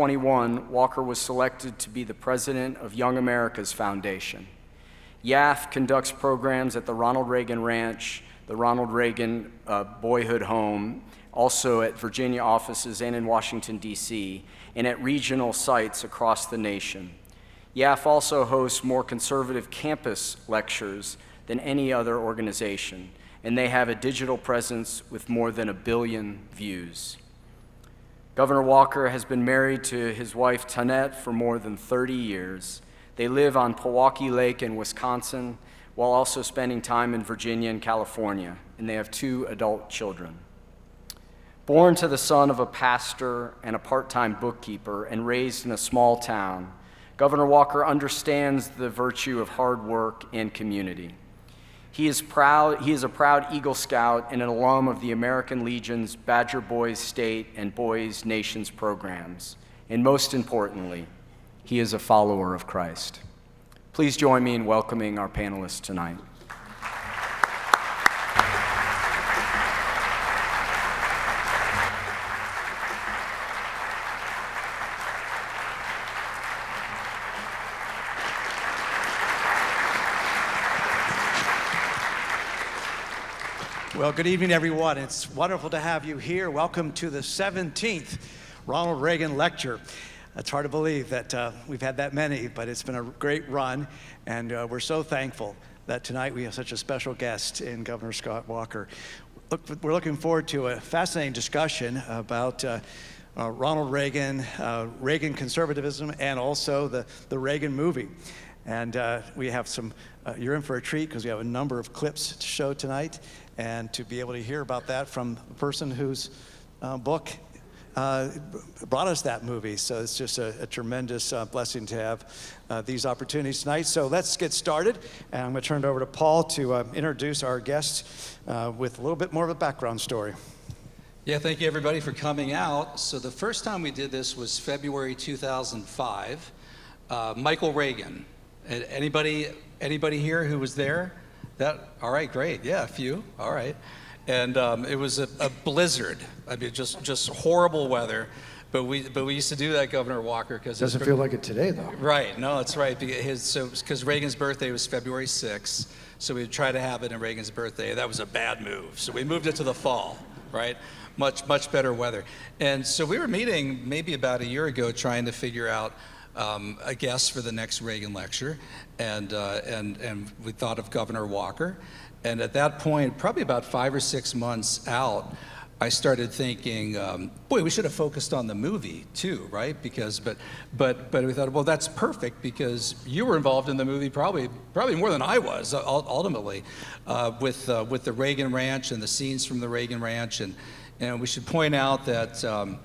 2021, Walker was selected to be the president of Young America's Foundation. YAF conducts programs at the Ronald Reagan Ranch, the Ronald Reagan Boyhood Home, also at Virginia offices and in Washington, D.C., and at regional sites across the nation. YAF also hosts more conservative campus lectures than any other organization, and they have a digital presence with more than 1 billion views. Governor Walker has been married to his wife, Tanette, for more than 30 years. They live on Pewaukee Lake in Wisconsin, while also spending time in Virginia and California, and they have 2 adult children. Born to the son of a pastor and a part-time bookkeeper and raised in a small town, Governor Walker understands the virtue of hard work and community. He is a proud Eagle Scout and an alum of the American Legion's Badger Boys State and Boys Nations programs. And most importantly, he is a follower of Christ. Please join me in welcoming our panelists tonight. Well, good evening, everyone. It's wonderful to have you here. Welcome to the 17th Ronald Reagan Lecture. It's hard to believe that we've had that many, but it's been a great run, and we're so thankful that tonight we have such a special guest in Governor Scott Walker. We're looking forward to a fascinating discussion about Ronald Reagan, Reagan conservatism, and also the Reagan movie. And we have you're in for a treat because we have a number of clips to show tonight, and to be able to hear about that from the person whose book brought us that movie. So it's just a tremendous blessing to have these opportunities tonight. So let's get started, and I'm going to turn it over to Paul to introduce our guest with a little bit more of a background story. Yeah, thank you everybody for coming out. So the first time we did this was February 2005. Michael Reagan. Anybody here who was there? All right, great. Yeah, a few. All right. And it was a blizzard. I mean, just horrible weather. But we used to do that, Governor Walker, because doesn't feel like it today, though. Right. No, that's right. Because Reagan's birthday was February 6th, so we'd try to have it in Reagan's birthday. That was a bad move. So we moved it to the fall. Right. Much better weather. And so we were meeting maybe about a year ago, trying to figure out a guest for the next Reagan lecture, and we thought of Governor Walker. And at that point, probably about 5 or 6 months out, I started thinking, boy, we should have focused on the movie too, right? But we thought, well, that's perfect because you were involved in the movie probably more than I was ultimately, with the Reagan Ranch and the scenes from the Reagan Ranch, and we should point out that.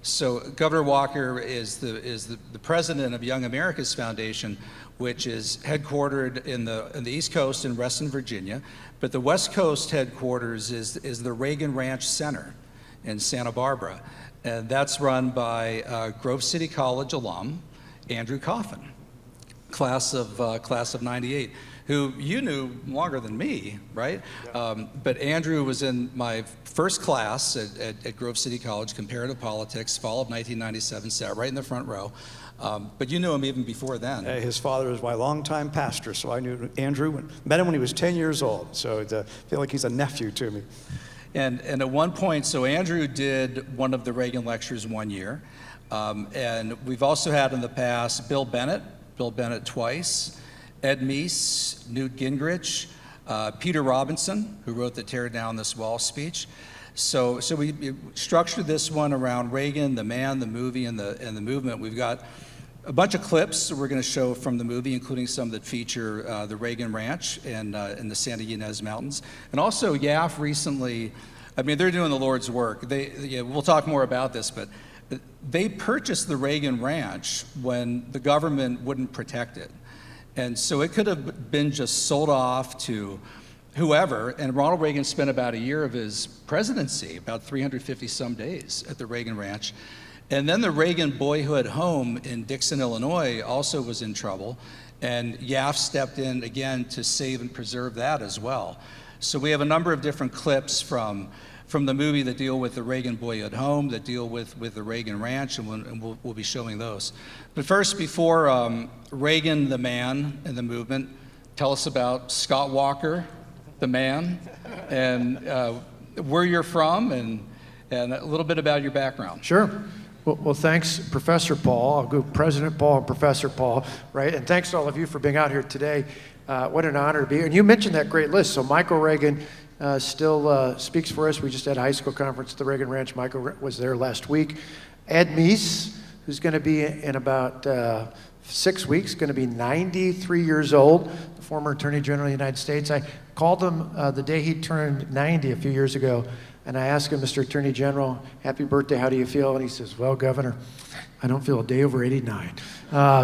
So Governor Walker is the president of Young America's Foundation, which is headquartered in the East Coast in Reston, Virginia, but the West Coast headquarters is the Reagan Ranch Center in Santa Barbara, and that's run by Grove City College alum Andrew Coffin, class of '98. Who you knew longer than me, right? Yeah. But Andrew was in my first class at Grove City College, Comparative Politics, fall of 1997, sat right in the front row. But you knew him even before then. His father was my longtime pastor, so I knew Andrew, met him when he was 10 years old, so I feel like he's a nephew to me. And at one point, so Andrew did one of the Reagan lectures one year, and we've also had in the past Bill Bennett twice, Ed Meese, Newt Gingrich, Peter Robinson, who wrote the Tear Down This Wall speech. So we structured this one around Reagan, the man, the movie, and the movement. We've got a bunch of clips that we're going to show from the movie, including some that feature the Reagan Ranch and in the Santa Ynez Mountains. And also YAF recently, I mean, they're doing the Lord's work. We'll talk more about this, but they purchased the Reagan Ranch when the government wouldn't protect it. And so it could have been just sold off to whoever, and Ronald Reagan spent about a year of his presidency, about 350 some days at the Reagan Ranch. And then the Reagan Boyhood Home in Dixon, Illinois also was in trouble, and YAF stepped in again to save and preserve that as well. So we have a number of different clips from from the movie that deal with the Reagan boyhood home, that deal with the Reagan Ranch, and we'll be showing those. But first, before Reagan, the man, and the movement, tell us about Scott Walker, the man, and where you're from, and a little bit about your background. Sure. Well, thanks, Professor Paul. I'll go President Paul and Professor Paul, right? And thanks to all of you for being out here today. What an honor to be here. And you mentioned that great list. So Michael Reagan still speaks for us. We just had a high school conference at the Reagan Ranch. Michael was there last week. Ed Meese, who's going to be in about 6 weeks, going to be 93 years old, the former Attorney General of the United States. I called him the day he turned 90 a few years ago, and I asked him, Mr. Attorney General, happy birthday, how do you feel? And he says, well, Governor, I don't feel a day over 89.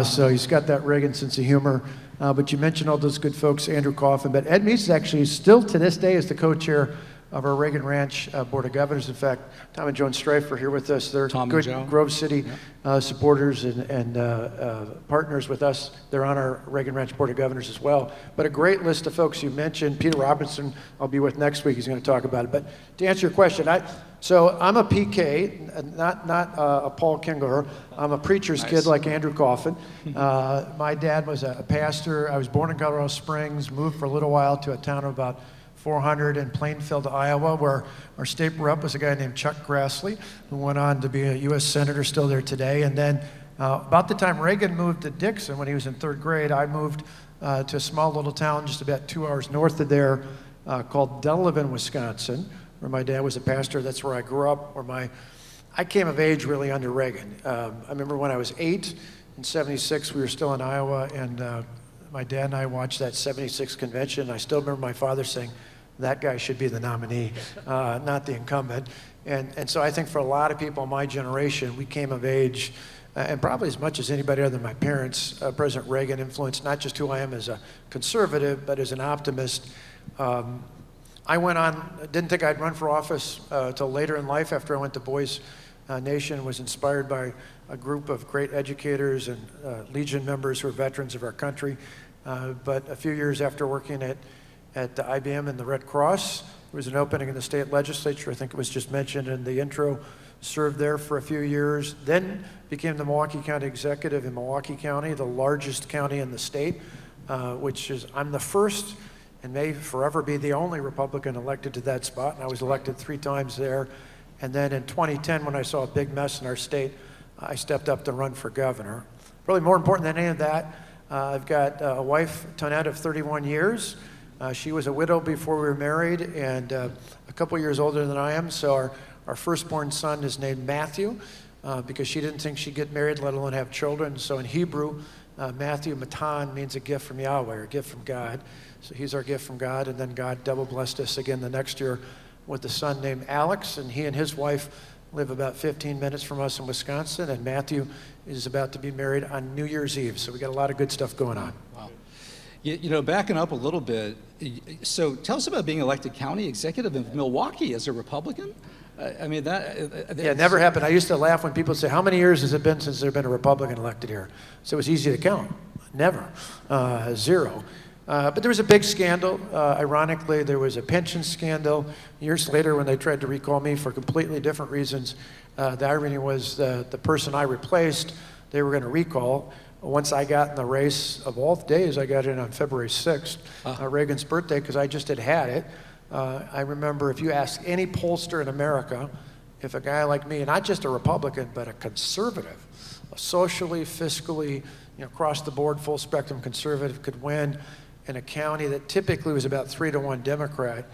So he's got that Reagan sense of humor. But you mentioned all those good folks, Andrew Coffin, but Ed Meese is actually still to this day is the co-chair of our Reagan Ranch Board of Governors. In fact, Tom and Joan Strife are here with us. They're good Grove City supporters and partners with us. They're on our Reagan Ranch Board of Governors as well. But a great list of folks you mentioned. Peter Robinson, I'll be with next week. He's going to talk about it. But to answer your question, so I'm a PK, not a Paul Kengor. I'm a preacher's kid like Andrew Coffin. My dad was a pastor. I was born in Colorado Springs, moved for a little while to a town of about 400 in Plainfield, Iowa, where our state rep was a guy named Chuck Grassley, who went on to be a U.S. Senator, still there today. And then about the time Reagan moved to Dixon, when he was in 3rd grade, I moved to a small little town just about 2 hours north of there called Delavan, Wisconsin, where my dad was a pastor. That's where I grew up, I came of age really under Reagan. I remember when I was 8 in 76, we were still in Iowa, and my dad and I watched that 76 convention. I still remember my father saying, that guy should be the nominee, not the incumbent. And so I think for a lot of people in my generation, we came of age, and probably as much as anybody other than my parents, President Reagan influenced not just who I am as a conservative, but as an optimist. I went on, didn't think I'd run for office till later in life after I went to Boys Nation, was inspired by a group of great educators and Legion members who are veterans of our country. But a few years after working at the IBM and the Red Cross, there was an opening in the state legislature. I think it was just mentioned in the intro. Served there for a few years, then became the Milwaukee County Executive in Milwaukee County, the largest county in the state, which is, I'm the first and may forever be the only Republican elected to that spot, and I was elected 3 times there. And then in 2010, when I saw a big mess in our state, I stepped up to run for governor. Probably more important than any of that, I've got a wife, Tonette, of 31 years. She was a widow before we were married, and a couple years older than I am, so our firstborn son is named Matthew, because she didn't think she'd get married, let alone have children. So in Hebrew, Matthew, Matan, means a gift from Yahweh, or a gift from God. So he's our gift from God, and then God double blessed us again the next year with a son named Alex, and he and his wife live about 15 minutes from us in Wisconsin, and Matthew is about to be married on New Year's Eve. So we got a lot of good stuff going on. Wow. You know, backing up a little bit, so tell us about being elected county executive in Milwaukee as a Republican. I mean, that... Yeah, it never happened. I used to laugh when people say, how many years has it been since there's been a Republican elected here? So it was easy to count. Never. 0. But there was a big scandal. Ironically, there was a pension scandal. Years later, when they tried to recall me for completely different reasons, the irony was the person I replaced, they were going to recall. Once I got in the race, of all days, I got in on February 6th, Reagan's birthday, because I just had it. I remember if you ask any pollster in America, if a guy like me, not just a Republican, but a conservative, a socially, fiscally, across the board, full spectrum conservative could win in a county that typically was about 3-to-1 Democrat,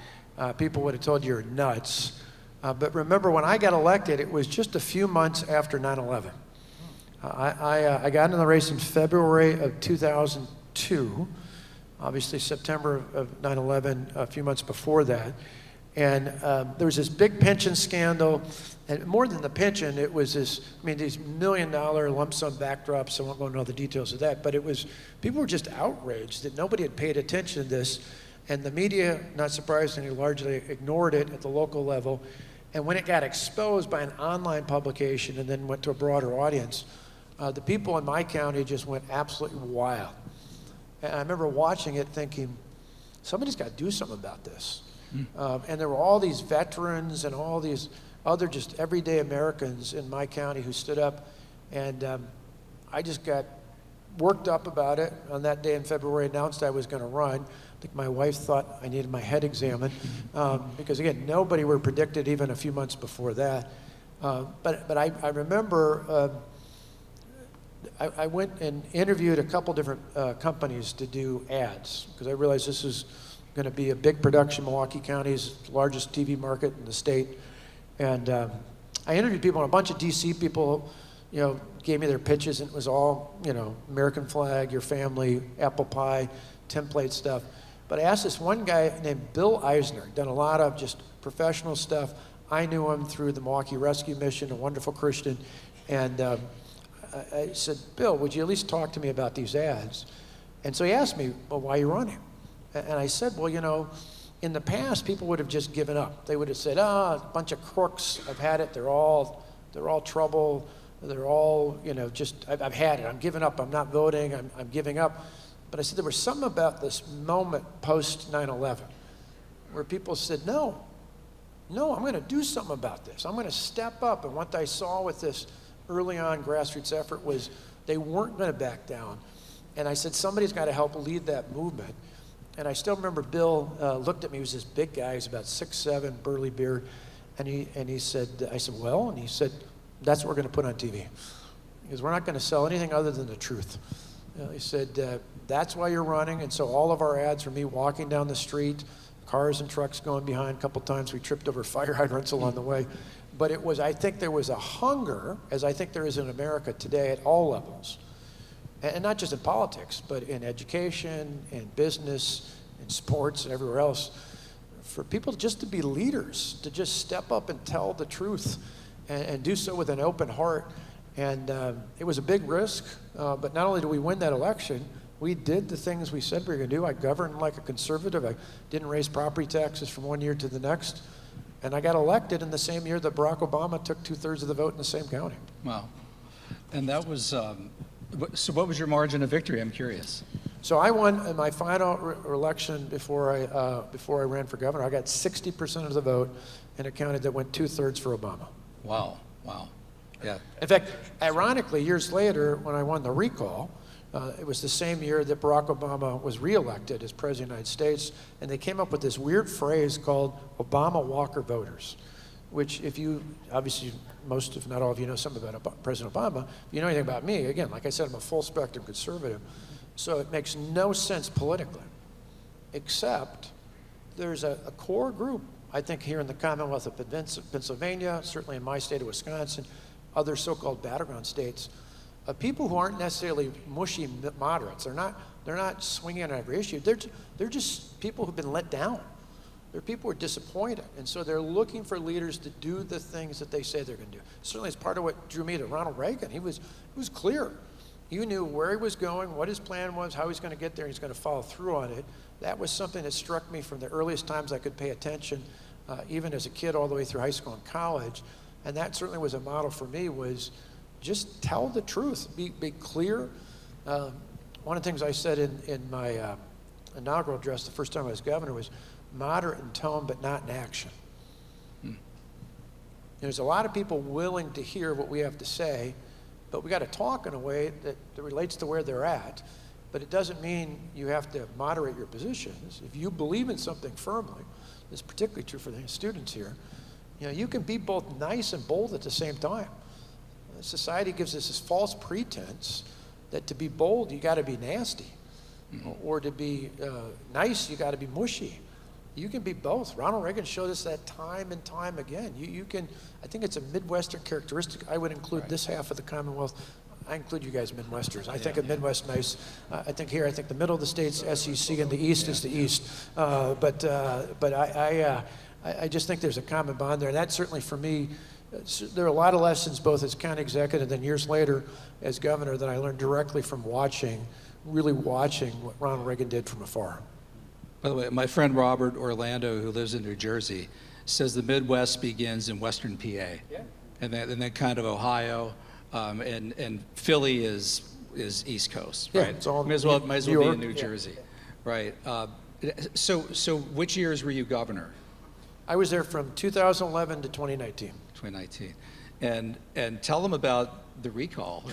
people would have told you you're nuts. But remember, when I got elected, it was just a few months after 9/11. I got into the race in February of 2002, obviously September of 9/11, a few months before that. And there was this big pension scandal, and more than the pension, it was these $1 million lump sum backdrops. I won't go into all the details of that, but people were just outraged that nobody had paid attention to this, and the media, not surprisingly, largely ignored it at the local level. And when it got exposed by an online publication and then went to a broader audience, the people in my county just went absolutely wild. And I remember watching it thinking, somebody's got to do something about this. And there were all these veterans and all these other just everyday Americans in my county who stood up, and I just got worked up about it. On that day in February, announced I was going to run. I think my wife thought I needed my head examined because, again, nobody would have predicted even a few months before that. But I remember I went and interviewed a couple different companies to do ads because I realized this is going to be a big production. Milwaukee County's largest TV market in the state. And I interviewed people, and a bunch of DC people, gave me their pitches, and it was all, American flag, your family, apple pie, template stuff. But I asked this one guy named Bill Eisner, done a lot of just professional stuff. I knew him through the Milwaukee Rescue Mission, a wonderful Christian. And I said, Bill, would you at least talk to me about these ads? And so he asked me, well, why are you running? And I said, well, in the past, people would have just given up. They would have said, a bunch of crooks, I've had it, they're all trouble, they're all, I've had it, I'm giving up, I'm not voting, I'm giving up. But I said there was something about this moment post 9/11 where people said, no, I'm going to do something about this. I'm going to step up. And what I saw with this early on grassroots effort was they weren't going to back down. And I said, somebody's got to help lead that movement. And I still remember Bill looked at me. He was this big guy. He was about 6'7", burly beard. And he said, I said, well? And he said, that's what we're going to put on TV. Because we're not going to sell anything other than the truth. He said, that's why you're running. And so all of our ads were me walking down the street, cars and trucks going behind. A couple times we tripped over fire hydrants along the way. But it was, I think there was a hunger, as I think there is in America today at all levels, and not just in politics, but in education, in business, in sports, and everywhere else, for people just to be leaders, to just step up and tell the truth and do so with an open heart. And it was a big risk, but not only did we win that election, we did the things we said we were going to do. I governed like a conservative. I didn't raise property taxes from one year to the next. And I got elected in the same year that Barack Obama took 2/3 of the vote in the same county. Wow. And that was, so what was your margin of victory? I'm curious. So I won in my final election before I ran for governor. I got 60% of the vote in a county that went 2/3 for Obama. Wow. Yeah. In fact, ironically, years later, when I won the recall, it was the same year that Barack Obama was reelected as President of the United States, and they came up with this weird phrase called Obama Walker voters, which if you, obviously most if not all of you know something about President Obama, if you know anything about me, again, like I said, I'm a full spectrum conservative, so it makes no sense politically, except there's a core group, I think here in the Commonwealth of Pennsylvania, certainly in my state of Wisconsin, other so-called battleground states, people who aren't necessarily mushy moderates. They're not swinging on every issue. They're just people who've been let down. They're people who are disappointed, and so they're looking for leaders to do the things that they say they're going to do. Certainly, it's part of what drew me to Ronald Reagan. He was clear. He knew where he was going, what his plan was, how he's going to get there, and he's going to follow through on it. That was something that struck me from the earliest times I could pay attention, even as a kid all the way through high school and college. And that certainly was a model for me, was just tell the truth, be clear. One of the things I said in my inaugural address the first time I was governor was moderate in tone but not in action. There's a lot of people willing to hear what we have to say, but we got to talk in a way that relates to where they're at. But it doesn't mean you have to moderate your positions. If you believe in something firmly, it's particularly true for the students here, you can be both nice and bold at the same time. Society gives us this false pretense that to be bold, you got to be nasty, or to be nice, you got to be mushy. You can be both. Ronald Reagan showed us that time and time again. You can. I think it's a Midwestern characteristic. I would include this half of the Commonwealth. I include you guys Midwesterners. I think of Midwest nice. I think the middle of the state's SEC, and the East is the East. But I just think there's a common bond there, and that certainly for me. There are a lot of lessons, both as county executive and then years later as governor, that I learned directly from really watching what Ronald Reagan did from afar. By the way, my friend Robert Orlando, who lives in New Jersey, says the Midwest begins in Western PA, and then kind of Ohio, and Philly is East Coast, right? It's all might as well be in New York. Jersey, right? So which years were you governor? I was there from 2011 to 2019. 2019. And tell them about the recall.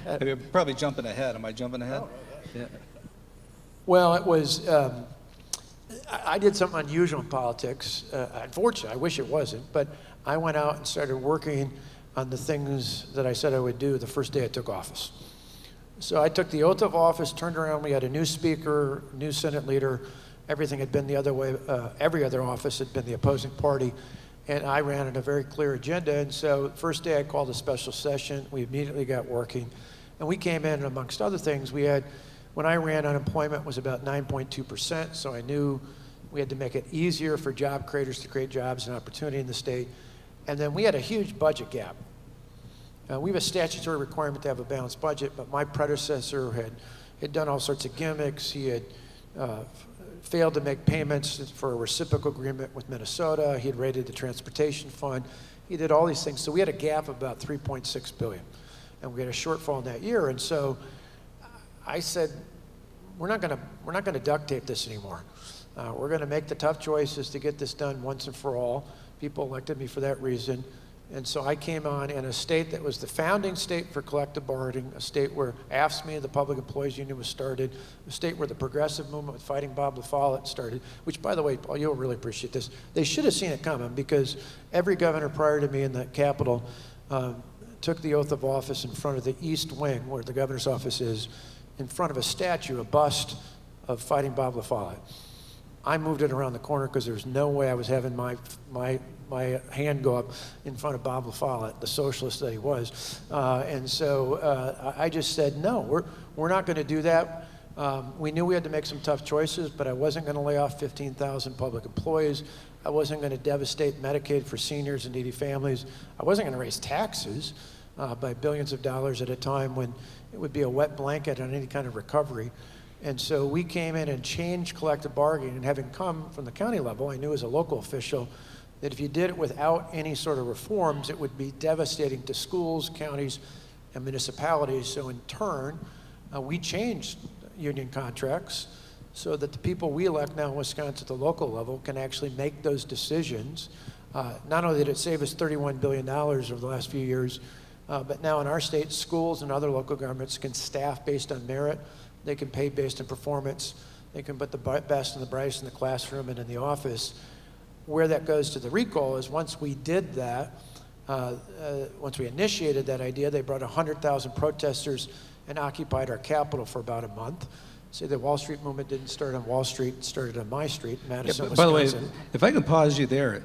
I'm probably jumping ahead. Am I jumping ahead? Yeah. Well, it was, I did something unusual in politics. Unfortunately, I wish it wasn't, but I went out and started working on the things that I said I would do the first day I took office. So I took the oath of office, turned around, we had a new speaker, new Senate leader, everything had been the other way, every other office had been the opposing party, and I ran on a very clear agenda, and so first day I called a special session, we immediately got working, and we came in, and amongst other things, we had, when I ran, unemployment was about 9.2%, so I knew we had to make it easier for job creators to create jobs and opportunity in the state, and then we had a huge budget gap. We have a statutory requirement to have a balanced budget, but my predecessor had done all sorts of gimmicks. He had failed to make payments for a reciprocal agreement with Minnesota. He had raided the transportation fund. He did all these things. So we had a gap of about $3.6 billion, and we had a shortfall in that year. And so I said, we're not going to duct tape this anymore. We're going to make the tough choices to get this done once and for all. People elected me for that reason. And so I came on in a state that was the founding state for collective bargaining, a state where AFSCME, the Public Employees Union, was started, a state where the progressive movement with Fighting Bob LaFollette started, which, by the way, Paul, you'll really appreciate this. They should have seen it coming because every governor prior to me in the Capitol took the oath of office in front of the East Wing, where the governor's office is, in front of a statue, a bust of Fighting Bob LaFollette. I moved it around the corner because there was no way I was having my hand go up in front of Bob LaFollette, the socialist that he was. And so I just said, no, we're not going to do that. We knew we had to make some tough choices, but I wasn't going to lay off 15,000 public employees. I wasn't going to devastate Medicaid for seniors and needy families. I wasn't going to raise taxes by billions of dollars at a time when it would be a wet blanket on any kind of recovery. And so we came in and changed collective bargaining, and having come from the county level, I knew as a local official that if you did it without any sort of reforms, it would be devastating to schools, counties, and municipalities. So in turn, we changed union contracts so that the people we elect now in Wisconsin at the local level can actually make those decisions. Not only did it save us $31 billion over the last few years, but now in our state, schools and other local governments can staff based on merit. They can pay based on performance. They can put the best and the brightest in the classroom and in the office. Where that goes to the recall is once we did that, once we initiated that idea, they brought 100,000 protesters and occupied our Capitol for about a month. Say the Wall Street movement didn't start on Wall Street, it started on my street, Madison, Wisconsin. By the way, if I can pause you there,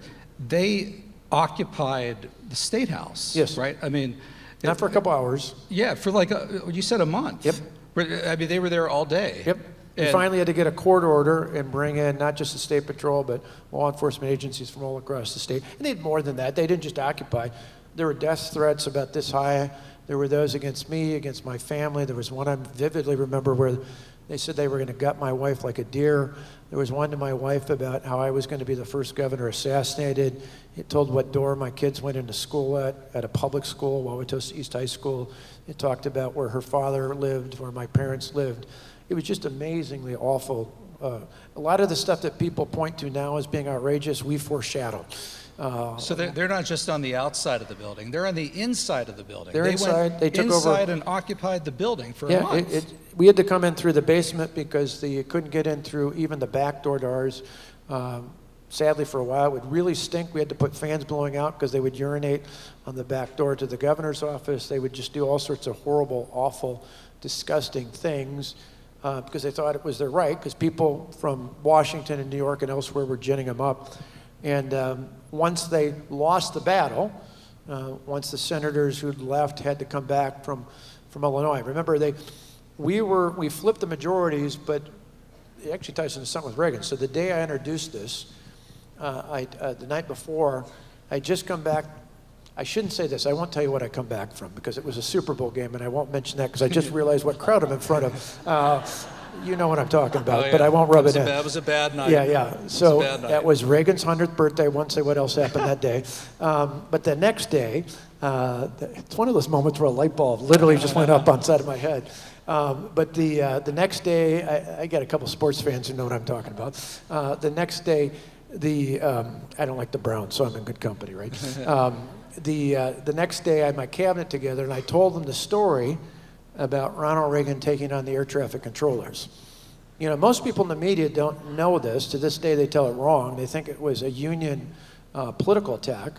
they occupied the State House, yes. Right? I mean, not for a couple hours. Yeah, for like, you said a month. Yep. I mean, they were there all day. Yep. We finally had to get a court order and bring in not just the State Patrol, but law enforcement agencies from all across the state. And they had more than that. They didn't just occupy. There were death threats about this high. There were those against me, against my family. There was one I vividly remember where they said they were going to gut my wife like a deer. There was one to my wife about how I was going to be the first governor assassinated. It told what door my kids went into school at a public school, Wauwatosa East High School. It talked about where her father lived, where my parents lived. It was just amazingly awful. A lot of the stuff that people point to now as being outrageous, we foreshadowed. So they're not just on the outside of the building; they're on the inside of the building. They're inside. They took inside over and occupied the building for a month. We had to come in through the basement because they couldn't get in through even the back door to ours. Sadly, for a while, it would really stink. We had to put fans blowing out because they would urinate on the back door to the governor's office. They would just do all sorts of horrible, awful, disgusting things because they thought it was their right, because people from Washington and New York and elsewhere were ginning them up. And once they lost the battle, once the senators who'd left had to come back from Illinois, remember we flipped the majorities, but it actually ties into something with Reagan. So the day I introduced this, the night before, I just come back. I shouldn't say this. I won't tell you what I come back from because it was a Super Bowl game, and I won't mention that because I just realized what crowd I'm in front of. You know what I'm talking about, but I won't rub it in. That was a bad night. Yeah. So that was Reagan's 100th birthday. I won't say what else happened that day. But the next day, it's one of those moments where a light bulb literally just went up on the side of my head. But the next day, I got a couple sports fans who know what I'm talking about. The next day, I don't like the Browns, so I'm in good company, right? The next day I had my cabinet together and I told them the story about Ronald Reagan taking on the air traffic controllers. You know, most people in the media don't know this. To this day they tell it wrong. They think it was a Union political attack.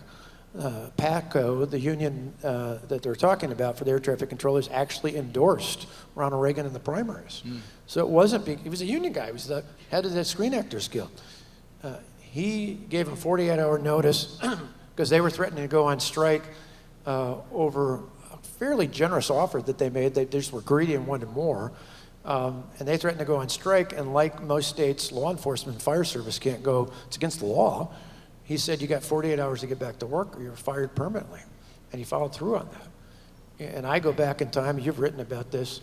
PATCO, the union that they're talking about for the air traffic controllers, actually endorsed Ronald Reagan in the primaries. So it wasn't, he was a union guy. He was the head of the Screen Actors Guild. He gave him 48-hour notice because they were threatening to go on strike over a fairly generous offer that they made. They just were greedy and wanted more. And they threatened to go on strike, and like most states, law enforcement and fire service can't go, it's against the law. He said, you got 48 hours to get back to work or you're fired permanently. And he followed through on that. And I go back in time, you've written about this.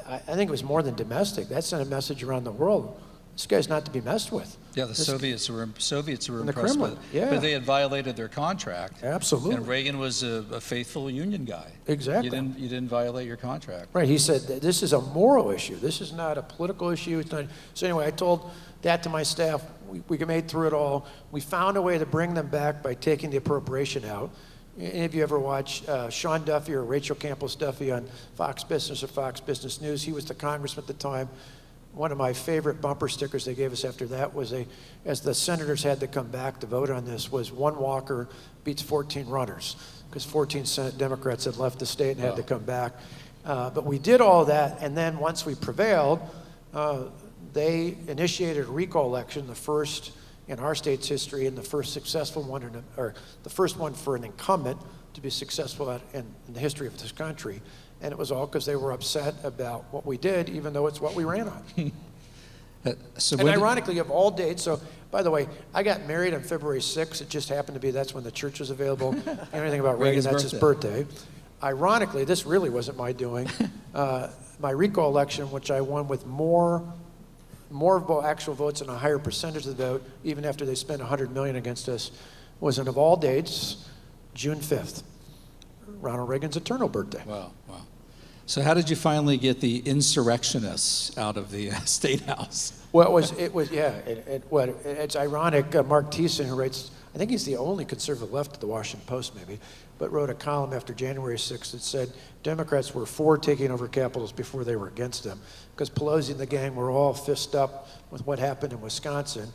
I think it was more than domestic. That sent a message around the world. This guy's not to be messed with. Yeah, the Soviets were the impressed Kremlin, with it. yeah. But they had violated their contract. Absolutely. And Reagan was a faithful union guy. Exactly. You didn't violate your contract. Right, he said, this is a moral issue. This is not a political issue. It's not. So anyway, I told that to my staff. We made through it all. We found a way to bring them back by taking the appropriation out. Any of you ever watch Sean Duffy or Rachel Campbell's Duffy on Fox Business or Fox Business News? He was the congressman at the time. One of my favorite bumper stickers they gave us after that was as the senators had to come back to vote on this, was one walker beats 14 runners, because 14 Senate Democrats had left the state and had to come back. But we did all that, and then once we prevailed, they initiated a recall election, the first in our state's history and the first successful one, or the first one for an incumbent to be successful in the history of this country. And it was all because they were upset about what we did, even though it's what we ran on. And ironically, of all dates, so by the way, I got married on February 6th. It just happened to be that's when the church was available. Anything about Reagan, that's his birthday. Ironically, this really wasn't my doing. My recall election, which I won with more actual votes and a higher percentage of the vote, even after they spent $100 million against us, was of all dates, June 5th. Ronald Reagan's eternal birthday. Wow, wow. So how did you finally get the insurrectionists out of the State House? Well, it's ironic. Mark Thiessen, who writes, I think he's the only conservative left of the Washington Post maybe, but wrote a column after January 6th that said Democrats were for taking over capitals before they were against them, because Pelosi and the gang were all fist up with what happened in Wisconsin,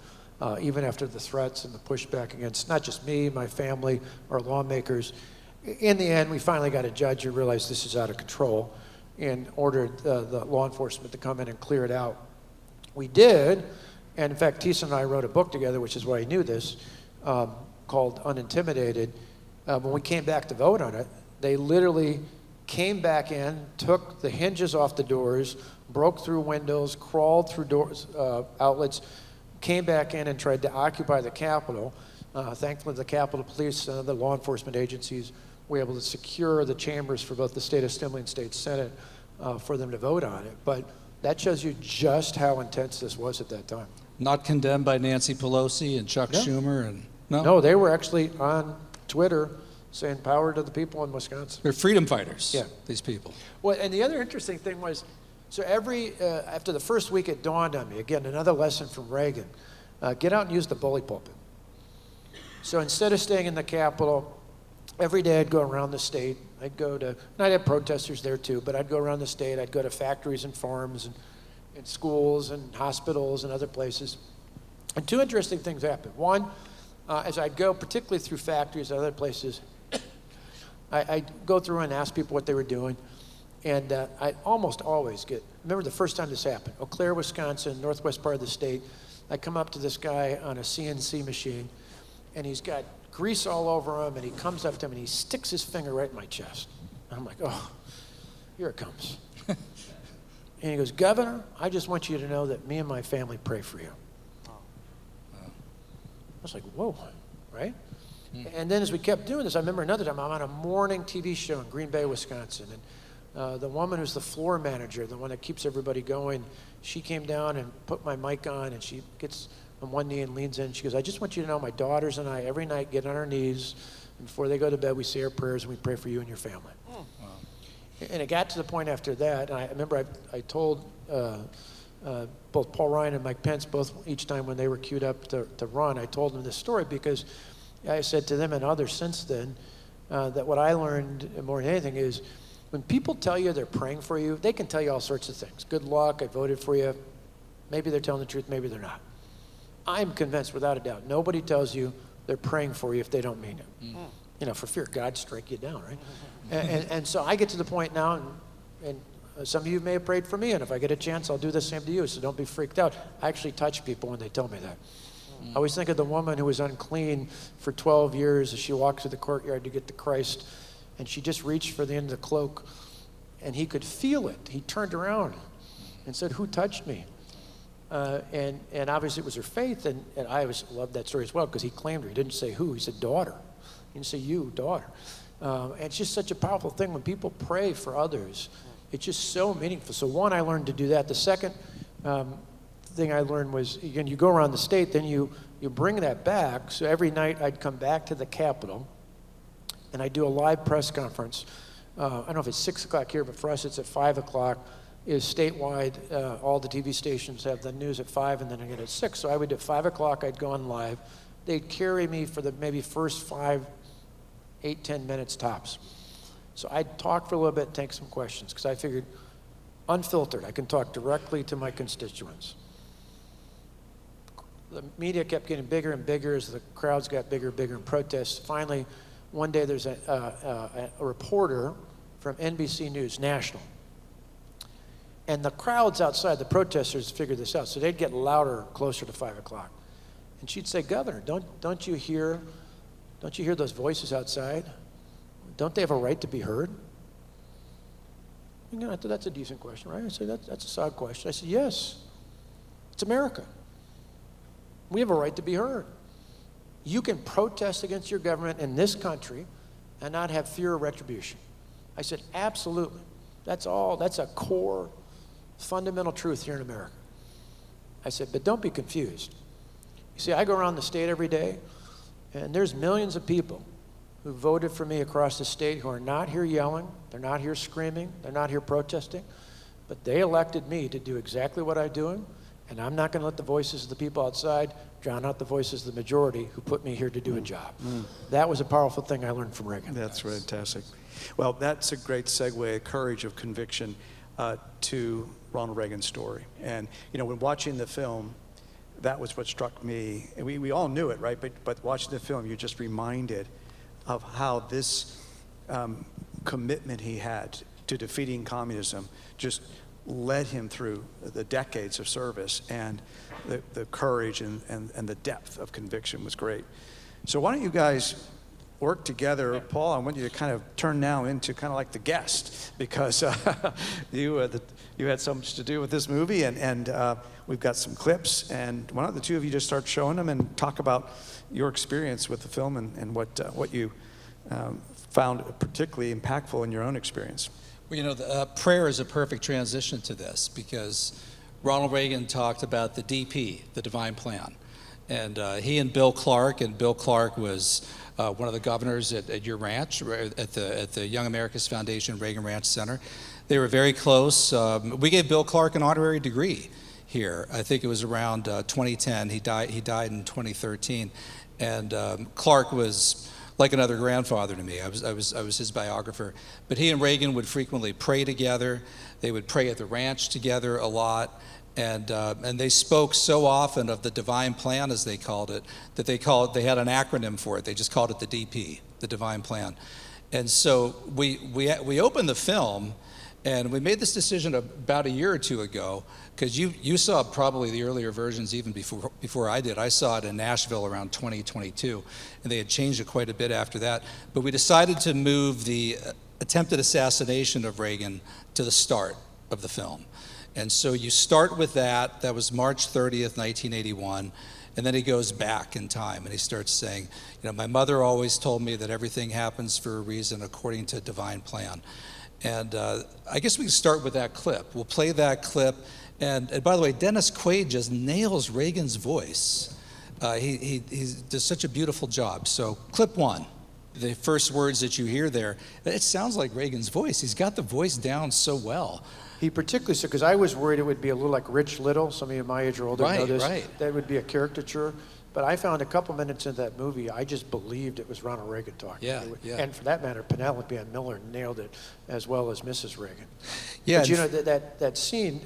even after the threats and the pushback against not just me, my family, our lawmakers. In the end, we finally got a judge who realized this is out of control and ordered the law enforcement to come in and clear it out. We did, and in fact, Thiessen and I wrote a book together, which is why he knew this, called Unintimidated. When we came back to vote on it, they literally came back in, took the hinges off the doors, broke through windows, crawled through doors, outlets, came back in and tried to occupy the Capitol. Thankfully, the Capitol Police and other law enforcement agencies were able to secure the chambers for both the State Assembly and State Senate for them to vote on it. But that shows you just how intense this was at that time. Not condemned by Nancy Pelosi and Chuck Schumer and no? No, they were actually on Twitter saying power to the people in Wisconsin. They're freedom fighters, yeah. These people. Well, and the other interesting thing was, so after the first week it dawned on me, again, another lesson from Reagan, get out and use the bully pulpit. So instead of staying in the Capitol, every day I'd go around the state. I'd have protesters there too, but I'd go around the state. I'd go to factories and farms and schools and hospitals and other places. And two interesting things happened. One, as I'd go, particularly through factories and other places, I'd go through and ask people what they were doing. And I'd almost always remember the first time this happened, Eau Claire, Wisconsin, northwest part of the state. I come up to this guy on a CNC machine, and he's got grease all over him, and he comes up to him and he sticks his finger right in my chest. And I'm like, oh, here it comes. And he goes, Governor, I just want you to know that me and my family pray for you. I was like, whoa, right? And then as we kept doing this, I remember another time I'm on a morning TV show in Green Bay, Wisconsin, and the woman who's the floor manager, the one that keeps everybody going, she came down and put my mic on, and she gets on one knee and leans in. She goes, I just want you to know my daughters and I every night get on our knees, and before they go to bed we say our prayers and we pray for you and your family. Wow. And it got to the point after that, and I remember I told both Paul Ryan and Mike Pence, both each time when they were queued up to run, I told them this story because I said to them and others since then that what I learned more than anything is when people tell you they're praying for you, they can tell you all sorts of things. Good luck, I voted for you. Maybe they're telling the truth, maybe they're not. I'm convinced without a doubt, nobody tells you they're praying for you if they don't mean it. You know, for fear God strike you down, right? And so I get to the point now, and some of you may have prayed for me, and if I get a chance, I'll do the same to you, so don't be freaked out. I actually touch people when they tell me that. I always think of the woman who was unclean for 12 years as she walked through the courtyard to get to Christ, and she just reached for the end of the cloak, and he could feel it. He turned around and said, "Who touched me?" And obviously it was her faith, and I always loved that story as well because he claimed her. He didn't say who, he said daughter. He didn't say you, daughter. And it's just such a powerful thing when people pray for others. It's just so meaningful. So one, I learned to do that. The second thing I learned was, again, you go around the state, then you bring that back. So every night I'd come back to the Capitol, and I'd do a live press conference. I don't know if it's 6 o'clock here, but for us it's at 5 o'clock. Is statewide, all the TV stations have the news at 5 and then again at 6. So I would at 5 o'clock, I'd go on live. They'd carry me for the maybe first 5, 8, 10 minutes tops. So I'd talk for a little bit and take some questions because I figured unfiltered, I can talk directly to my constituents. The media kept getting bigger and bigger as the crowds got bigger and bigger in protests. Finally, one day there's a reporter from NBC News, national. And the crowds outside, the protesters figured this out, so they'd get louder closer to 5 o'clock. And she'd say, "Governor, don't you hear those voices outside? Don't they have a right to be heard?" You know, I thought that's a decent question, right? I said, that's a solid question. I said, yes, it's America. We have a right to be heard. You can protest against your government in this country and not have fear of retribution. I said, absolutely. That's a core fundamental truth here in America. I said, but don't be confused. You see, I go around the state every day, and there's millions of people who voted for me across the state who are not here yelling, they're not here screaming, they're not here protesting, but they elected me to do exactly what I'm doing, and I'm not going to let the voices of the people outside drown out the voices of the majority who put me here to do a job. That was a powerful thing I learned from Reagan. That's fantastic. Well, that's a great segue, courage of conviction, to Ronald Reagan's story. And, you know, when watching the film, that was what struck me. And we all knew it, right? But watching the film, you're just reminded of how this commitment he had to defeating communism just led him through the decades of service, and the courage and the depth of conviction was great. So why don't you guys work together? Paul, I want you to kind of turn now into kind of like the guest, because you had so much to do with this movie, and we've got some clips, and why don't the two of you just start showing them and talk about your experience with the film and what you found particularly impactful in your own experience. Well, you know, prayer is a perfect transition to this, because Ronald Reagan talked about the DP, the divine plan. And he and Bill Clark was one of the governors at your ranch, at the Young America's Foundation Reagan Ranch Center. They were very close. We gave Bill Clark an honorary degree here. I think it was around 2010. He died in 2013. And Clark was like another grandfather to me. I was his biographer. But he and Reagan would frequently pray together. They would pray at the ranch together a lot. And they spoke so often of the divine plan, as they called it, that they had an acronym for it. They just called it the DP, the divine plan. And so we opened the film, and we made this decision about a year or two ago, because you saw probably the earlier versions even before I did. I saw it in Nashville around 2022, and they had changed it quite a bit after that. But we decided to move the attempted assassination of Reagan to the start of the film. And so you start with that. That was March 30th, 1981. And then he goes back in time, and he starts saying, you know, my mother always told me that everything happens for a reason according to divine plan. And I guess we can start with that clip. We'll play that clip. And by the way, Dennis Quaid just nails Reagan's voice. He does such a beautiful job. So clip one. the first words that you hear there, it sounds like Reagan's voice. He's got the voice down so well. He particularly said, because I was worried it would be a little like Rich Little. Some of you my age or older know this. Right. That would be a caricature. But I found a couple minutes into that movie, I just believed it was Ronald Reagan talking. Yeah, yeah. And for that matter, Penelope Ann Miller nailed it as well as Mrs. Reagan. Yeah. But you know, that scene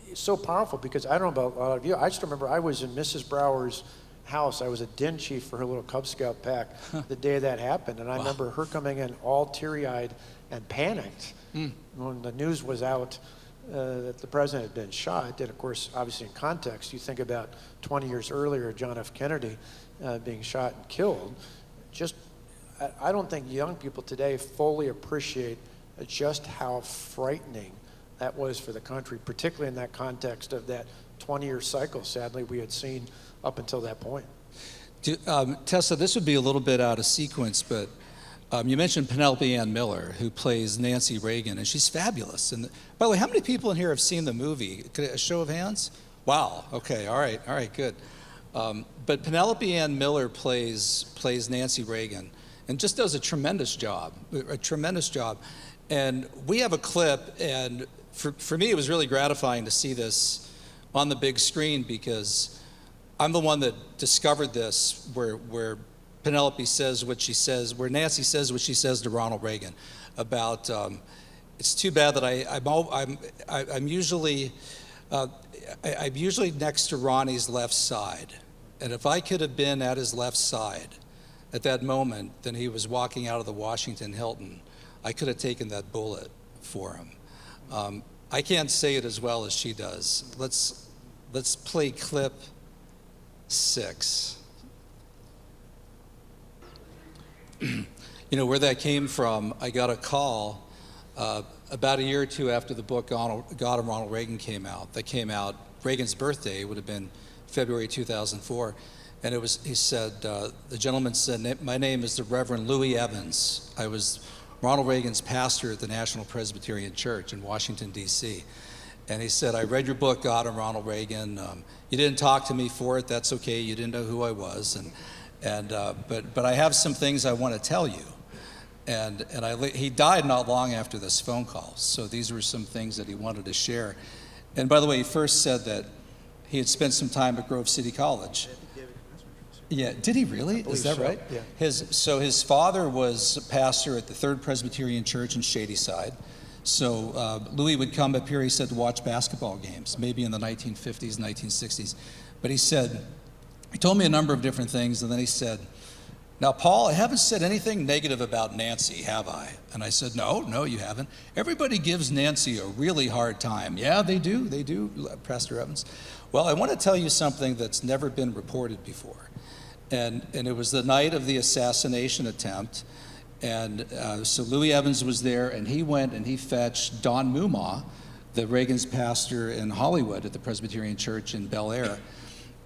is so powerful because I don't know about a lot of you. I just remember I was in Mrs. Brower's house. I was a den chief for her little Cub Scout pack the day that happened. And I remember her coming in all teary-eyed and panicked when the news was out that the president had been shot. And of course, obviously in context, you think about 20 years earlier, John F. Kennedy being shot and killed. Just, I don't think young people today fully appreciate just how frightening that was for the country, particularly in that context of that 20-year cycle, sadly, we had seen up until that point. Tessa, this would be a little bit out of sequence, but you mentioned Penelope Ann Miller, who plays Nancy Reagan, and she's fabulous. And by the way, how many people in here have seen the movie? A show of hands? Wow. Okay. All right. Good. But Penelope Ann Miller plays Nancy Reagan, and just does a tremendous job. And we have a clip, and for me, it was really gratifying to see this on the big screen because I'm the one that discovered this, where Penelope says what she says, where Nancy says what she says to Ronald Reagan about, it's too bad that I'm usually next to Ronnie's left side. And if I could have been at his left side at that moment, then he was walking out of the Washington Hilton, I could have taken that bullet for him. I can't say it as well as she does. Let's play clip 6. You know, where that came from, I got a call about a year or two after the book God and Ronald Reagan came out. That came out, Reagan's birthday would have been February 2004. And he said, the gentleman said, my name is the Reverend Louis Evans. I was Ronald Reagan's pastor at the National Presbyterian Church in Washington, D.C. And he said, I read your book, God and Ronald Reagan. You didn't talk to me for it. That's okay. You didn't know who I was. But I have some things I want to tell you. And he died not long after this phone call. So these were some things that he wanted to share. And by the way, he first said that he had spent some time at Grove City College. Yeah, did he really? Is that right? Yeah. His father was a pastor at the Third Presbyterian Church in Shadyside. So Louis would come up here, he said, to watch basketball games, maybe in the 1950s, 1960s. But he told me a number of different things, and then he said, now, Paul, I haven't said anything negative about Nancy, have I? And I said, no, you haven't. Everybody gives Nancy a really hard time. Yeah, they do, Pastor Evans. Well, I want to tell you something that's never been reported before. And it was the night of the assassination attempt. And so Louis Evans was there, and he went and he fetched Don Mumma, the Reagan's pastor in Hollywood at the Presbyterian Church in Bel Air.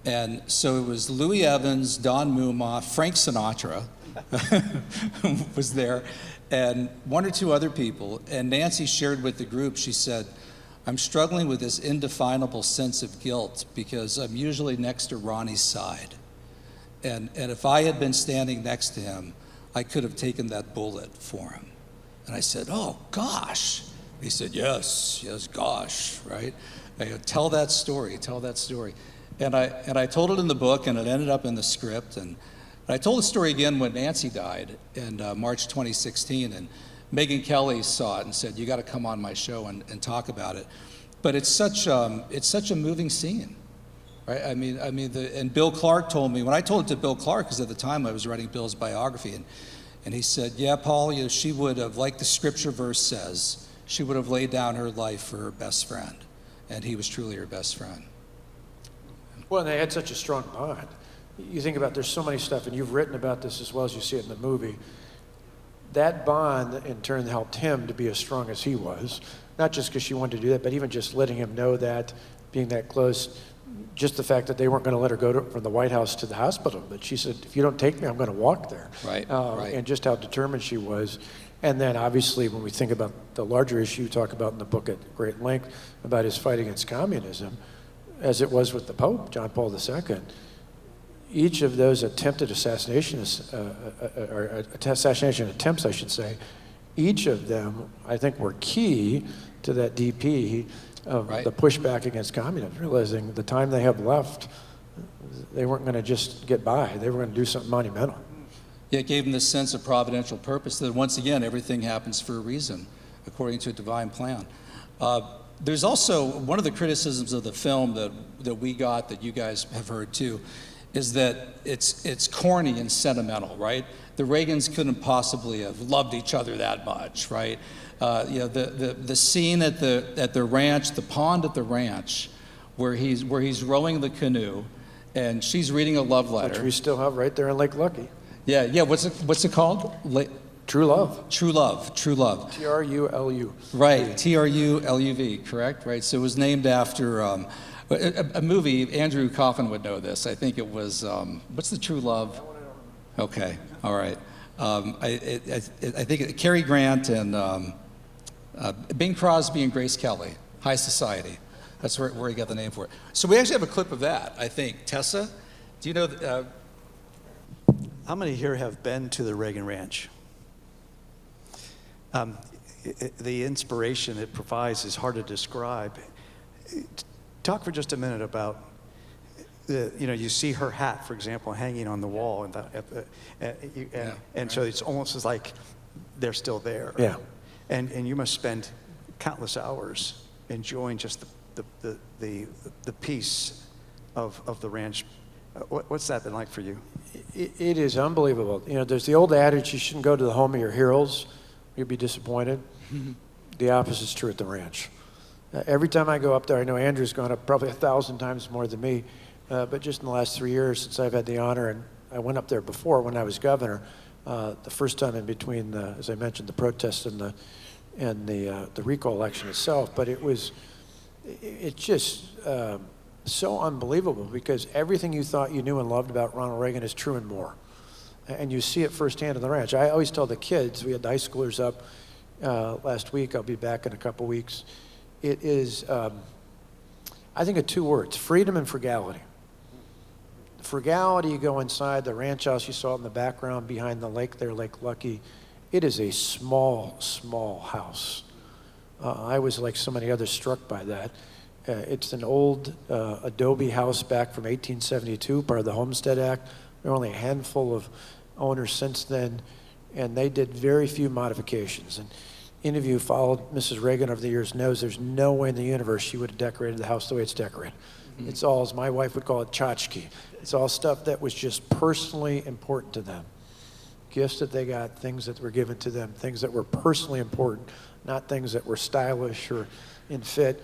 And so it was Louis Evans, Don Mumma, Frank Sinatra was there, and one or two other people. And Nancy shared with the group, she said, I'm struggling with this indefinable sense of guilt because I'm usually next to Ronnie's side. And if I had been standing next to him, I could have taken that bullet for him. And I said, oh, gosh. He said, yes, gosh, right? I go, tell that story. And I told it in the book, and it ended up in the script. And I told the story again when Nancy died in March 2016, and Megyn Kelly saw it and said, you got to come on my show and talk about it. But it's such a moving scene, right? And Bill Clark told me, when I told it to Bill Clark, because at the time I was writing Bill's biography, and he said, yeah, Paul, she would have, like the scripture verse says, she would have laid down her life for her best friend. And he was truly her best friend. Well, and they had such a strong bond. You think about, there's so many stuff, and you've written about this as well as you see it in the movie. That bond, in turn, helped him to be as strong as he was. Not just because she wanted to do that, but even just letting him know that, being that close, just the fact that they weren't going to let her go from the White House to the hospital. But she said, if you don't take me, I'm going to walk there. Right. And just how determined she was. And then obviously when we think about the larger issue you talk about in the book at great length about his fight against communism, as it was with the Pope, John Paul II, each of those attempted assassination attempts, I should say, each of them, I think, were key to that DP of Right. the pushback against communism, realizing the time they have left, they weren't going to just get by. They were going to do something monumental. Yeah, it gave them this sense of providential purpose that once again, everything happens for a reason, according to a divine plan. There's also one of the criticisms of the film that we got, that you guys have heard too, is that it's corny and sentimental, right? The Reagans couldn't possibly have loved each other that much, right? You know, the scene at the ranch, the pond at the ranch, where he's rowing the canoe, and she's reading a love letter. Which we still have right there in Lake Lucky. Yeah. What's it called? True love. True Love. Trulu. Right, Truluv, correct? Right, so it was named after a movie. Andrew Coffin would know this. I think it was, what's the True Love? Okay, all right. I think Cary Grant and Bing Crosby and Grace Kelly, High Society. That's where he got the name for it. So we actually have a clip of that, I think. Tessa, do you know? How many here have been to the Reagan Ranch? The inspiration it provides is hard to describe. Talk for just a minute about you see her hat, for example, hanging on the wall, and so it's almost as like they're still there. Yeah. And you must spend countless hours enjoying just the peace of the ranch. What's that been like for you? It is unbelievable. You know, there's the old adage, you shouldn't go to the home of your heroes. You'll be disappointed. The opposite's true at the ranch. Every time I go up there, I know Andrew's gone up probably 1,000 times more than me, but just in the last 3 years since I've had the honor, and I went up there before when I was governor, the first time in between, as I mentioned, the protests and the recall election itself, but it's just so unbelievable, because everything you thought you knew and loved about Ronald Reagan is true and more. And you see it firsthand on the ranch. I always tell the kids, we had the high schoolers up last week, I'll be back in a couple weeks. It is, I think, of two words, freedom and frugality. Frugality, you go inside the ranch house, you saw it in the background behind the lake there, Lake Lucky. It is a small, small house. I was, like so many others, struck by that. It's an old adobe house back from 1872, part of the Homestead Act. There were only a handful of owners since then, and they did very few modifications. And any of you who followed Mrs. Reagan over the years knows there's no way in the universe she would have decorated the house the way it's decorated. Mm-hmm. It's all, as my wife would call it, tchotchke. It's all stuff that was just personally important to them. Gifts that they got, things that were given to them, things that were personally important, not things that were stylish or in fit.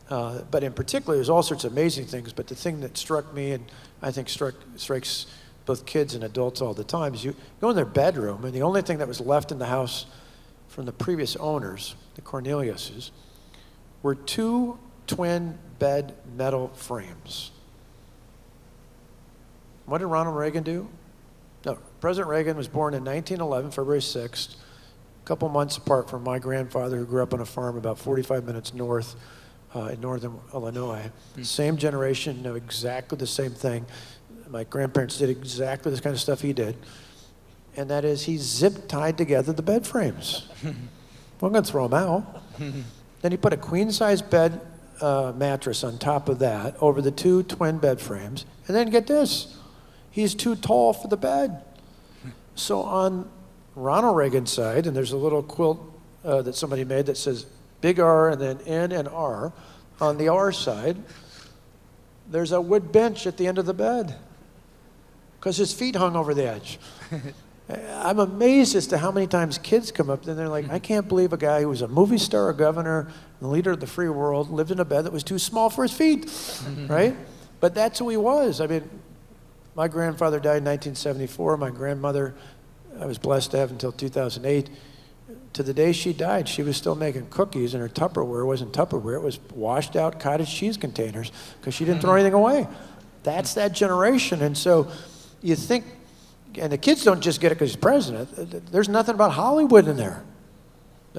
But in particular, there's all sorts of amazing things, but the thing that struck me, and I think strikes both kids and adults all the time, is you go in their bedroom, and the only thing that was left in the house from the previous owners, the Corneliuses, were 2 twin bed metal frames. What did Ronald Reagan do? No, President Reagan was born in 1911, February 6th, a couple months apart from my grandfather, who grew up on a farm about 45 minutes north in northern Illinois. Same generation, know exactly the same thing. My grandparents did exactly this kind of stuff he did. And that is, he zip-tied together the bed frames. We're going to throw them out. Then he put a queen-size bed mattress on top of that over the 2 twin bed frames. And then get this, he's too tall for the bed. So on Ronald Reagan's side, and there's a little quilt that somebody made that says big R and then N and R. On the R side, there's a wood bench at the end of the bed because his feet hung over the edge. I'm amazed as to how many times kids come up and they're like, I can't believe a guy who was a movie star, a governor, the leader of the free world, lived in a bed that was too small for his feet, right? But that's who he was. I mean, my grandfather died in 1974. My grandmother, I was blessed to have until 2008. To the day she died, she was still making cookies, and her Tupperware wasn't Tupperware. It was washed out cottage cheese containers because she didn't throw anything away. That's that generation. And so you think, and the kids don't just get it because he's president. There's nothing about Hollywood in there.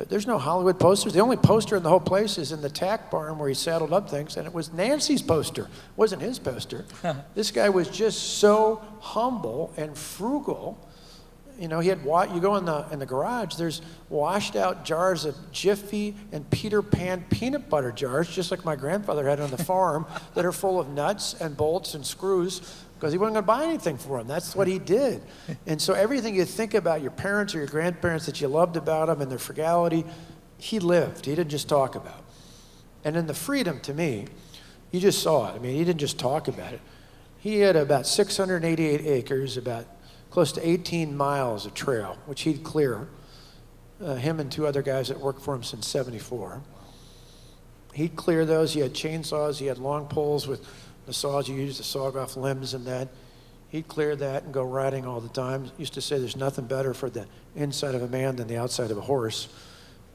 There's no Hollywood posters. The only poster in the whole place is in the tack barn where he saddled up things, and it was Nancy's poster. It wasn't his poster. This guy was just so humble and frugal. You know, he had you go in the garage. There's washed out jars of Jiffy and Peter Pan peanut butter jars, just like my grandfather had on the farm, that are full of nuts and bolts and screws, because he wasn't going to buy anything for them. That's what he did. And so everything you think about your parents or your grandparents that you loved about them and their frugality, he lived. He didn't just talk about. And in the freedom, to me, you just saw it. I mean, he didn't just talk about it. He had about 688 acres, about close to 18 miles of trail, which he'd clear. Him and 2 other guys that worked for him since '74. He'd clear those. He had chainsaws. He had long poles with the saws you use to saw off limbs and that. He'd clear that and go riding all the time. Used to say there's nothing better for the inside of a man than the outside of a horse.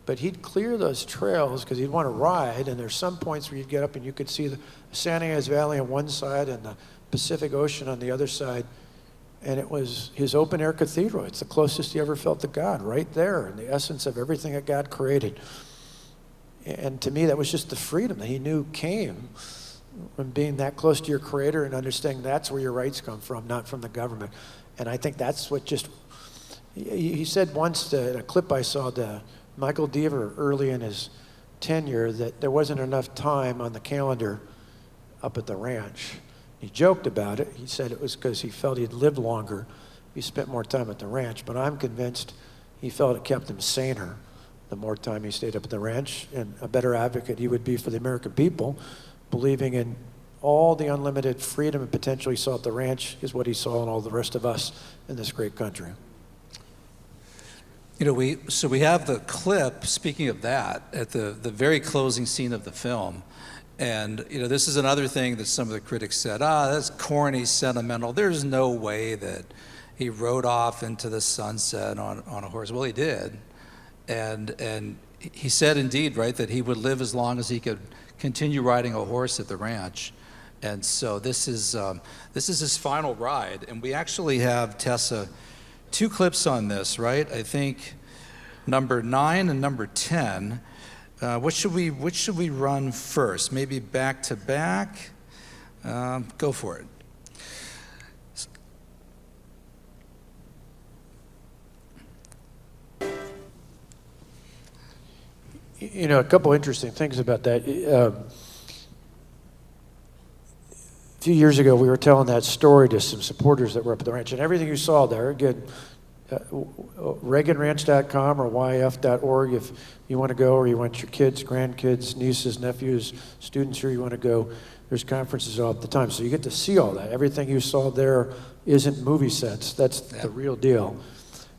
But he'd clear those trails because he'd want to ride, and there's some points where you'd get up and you could see the San Ynez Valley on one side and the Pacific Ocean on the other side. And it was his open-air cathedral. It's the closest he ever felt to God, right there, in the essence of everything that God created. And to me, that was just the freedom that he knew came from being that close to your Creator and understanding that's where your rights come from, not from the government. And I think that's what just, he said once in a clip I saw to Michael Deaver early in his tenure that there wasn't enough time on the calendar up at the ranch. He joked about it. He said it was because he felt he'd lived longer. He spent more time at the ranch, but I'm convinced he felt it kept him saner the more time he stayed up at the ranch, and a better advocate he would be for the American people, believing in all the unlimited freedom and potential he saw at the ranch is what he saw in all the rest of us in this great country. You know, we have the clip, speaking of that, at the very closing scene of the film. And, you know, this is another thing that some of the critics said, that's corny, sentimental. There's no way that he rode off into the sunset on a horse. Well, he did. And he said, indeed, right, that he would live as long as he could continue riding a horse at the ranch. And so this is his final ride. And we actually have, Tessa, 2 clips on this, right? I think number 9 and number 10. Which should we run first? Maybe back to back? Go for it. You know, a couple interesting things about that. A few years ago, we were telling that story to some supporters that were up at the ranch, and everything you saw there, again, ReaganRanch.com or YF.org if you want to go, or you want your kids, grandkids, nieces, nephews, students here, you want to go. There's conferences all the time, so you get to see all that. Everything you saw there isn't movie sets. That's the real deal.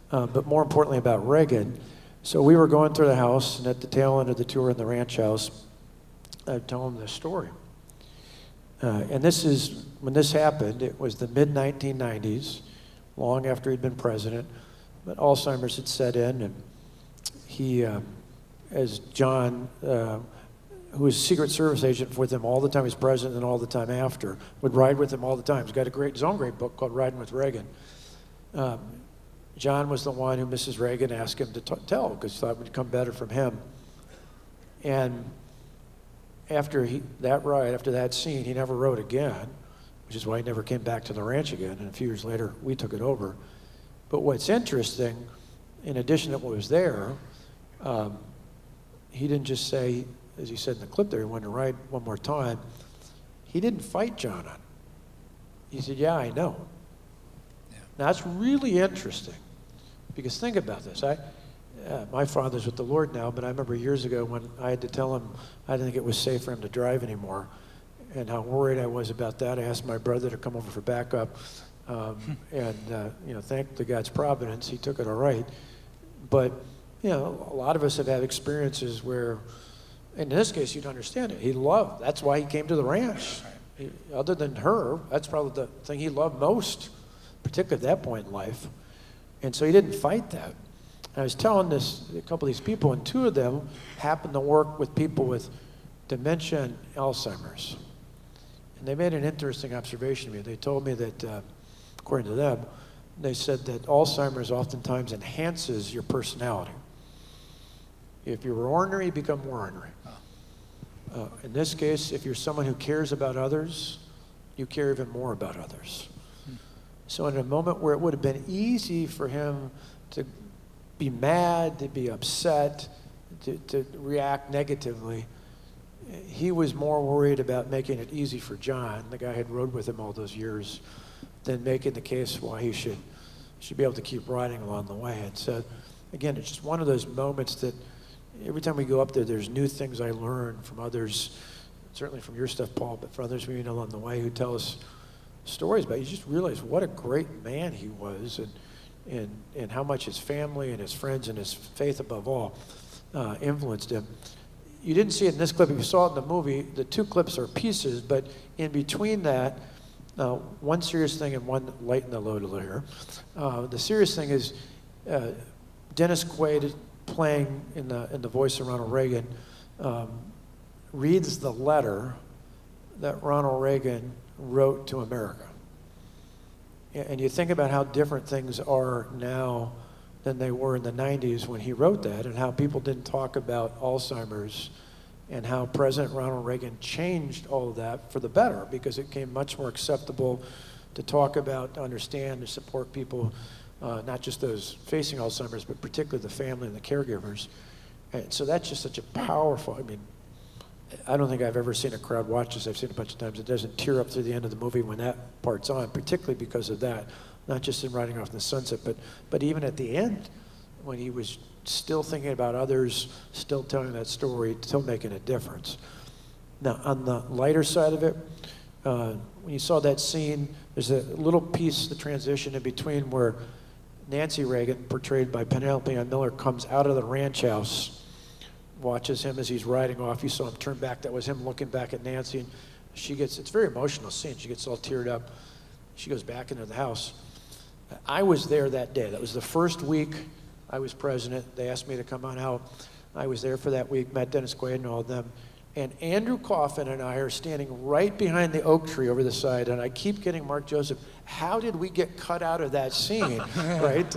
But more importantly about Reagan, so we were going through the house, and at the tail end of the tour in the ranch house, I told them this story. And this is, when this happened, it was the mid-1990s, long after he'd been president, but Alzheimer's had set in, and he, as John, who was a Secret Service agent with him all the time he's president and all the time after, would ride with him all the time. He's got his own great book called Riding with Reagan. John was the one who Mrs. Reagan asked him to tell, because he thought it would come better from him. And after that ride, after that scene, he never rode again, which is why he never came back to the ranch again. And a few years later, we took it over. But what's interesting, in addition to what was there, he didn't just say, as he said in the clip there, he wanted to ride one more time. He didn't fight John on it. He said, yeah, I know. Yeah. Now, that's really interesting, because think about this. My father's with the Lord now, but I remember years ago when I had to tell him I didn't think it was safe for him to drive anymore, and how worried I was about that. I asked my brother to come over for backup, thank to God's providence, he took it all right. But, you know, a lot of us have had experiences where, in this case, you'd understand it. He loved, that's why he came to the ranch. Other than her, that's probably the thing he loved most, particularly at that point in life. And so he didn't fight that. I was telling this a couple of these people, and 2 of them happened to work with people with dementia and Alzheimer's. And they made an interesting observation to me. They told me that, according to them, they said that Alzheimer's oftentimes enhances your personality. If you're ornery, you become more ornery. In this case, if you're someone who cares about others, you care even more about others. So in a moment where it would have been easy for him to be mad, to be upset, to react negatively, he was more worried about making it easy for John, the guy who had rode with him all those years, than making the case why he should be able to keep riding along the way. And so, again, it's just one of those moments that every time we go up there, there's new things I learn from others, certainly from your stuff, Paul, but from others we meet along the way who tell us stories about it. You just realize what a great man he was, and how much his family and his friends and his faith above all influenced him. You didn't see it in this clip. If you saw it in the movie, the two clips are pieces, but in between that, one serious thing and one lighten the load a little here. The serious thing is Dennis Quaid, playing in the voice of Ronald Reagan, reads the letter that Ronald Reagan wrote to America. And you think about how different things are now than they were in the 90s when he wrote that, and how people didn't talk about Alzheimer's, and how President Ronald Reagan changed all of that for the better, because it became much more acceptable to talk about, to understand, to support people, not just those facing Alzheimer's, but particularly the family and the caregivers. And so that's just such a powerful, I mean, I don't think I've ever seen a crowd watch this. I've seen it a bunch of times. It doesn't tear up through the end of the movie when that part's on, particularly because of that. Not just in Riding Off in the Sunset, but even at the end, when he was still thinking about others, still telling that story, still making a difference. Now, on the lighter side of it, when you saw that scene, there's a little piece, the transition in between where Nancy Reagan, portrayed by Penelope Ann Miller, comes out of the ranch house, watches him as he's riding off. You saw him turn back. That was him looking back at Nancy. And it's a very emotional scene. She gets all teared up. She goes back into the house. I was there that day. That was the first week I was president. They asked me to come on out. I was there for that week, met Dennis Quaid and all of them. And Andrew Coffin and I are standing right behind the oak tree over the side, and I keep getting Mark Joseph, how did we get cut out of that scene, right?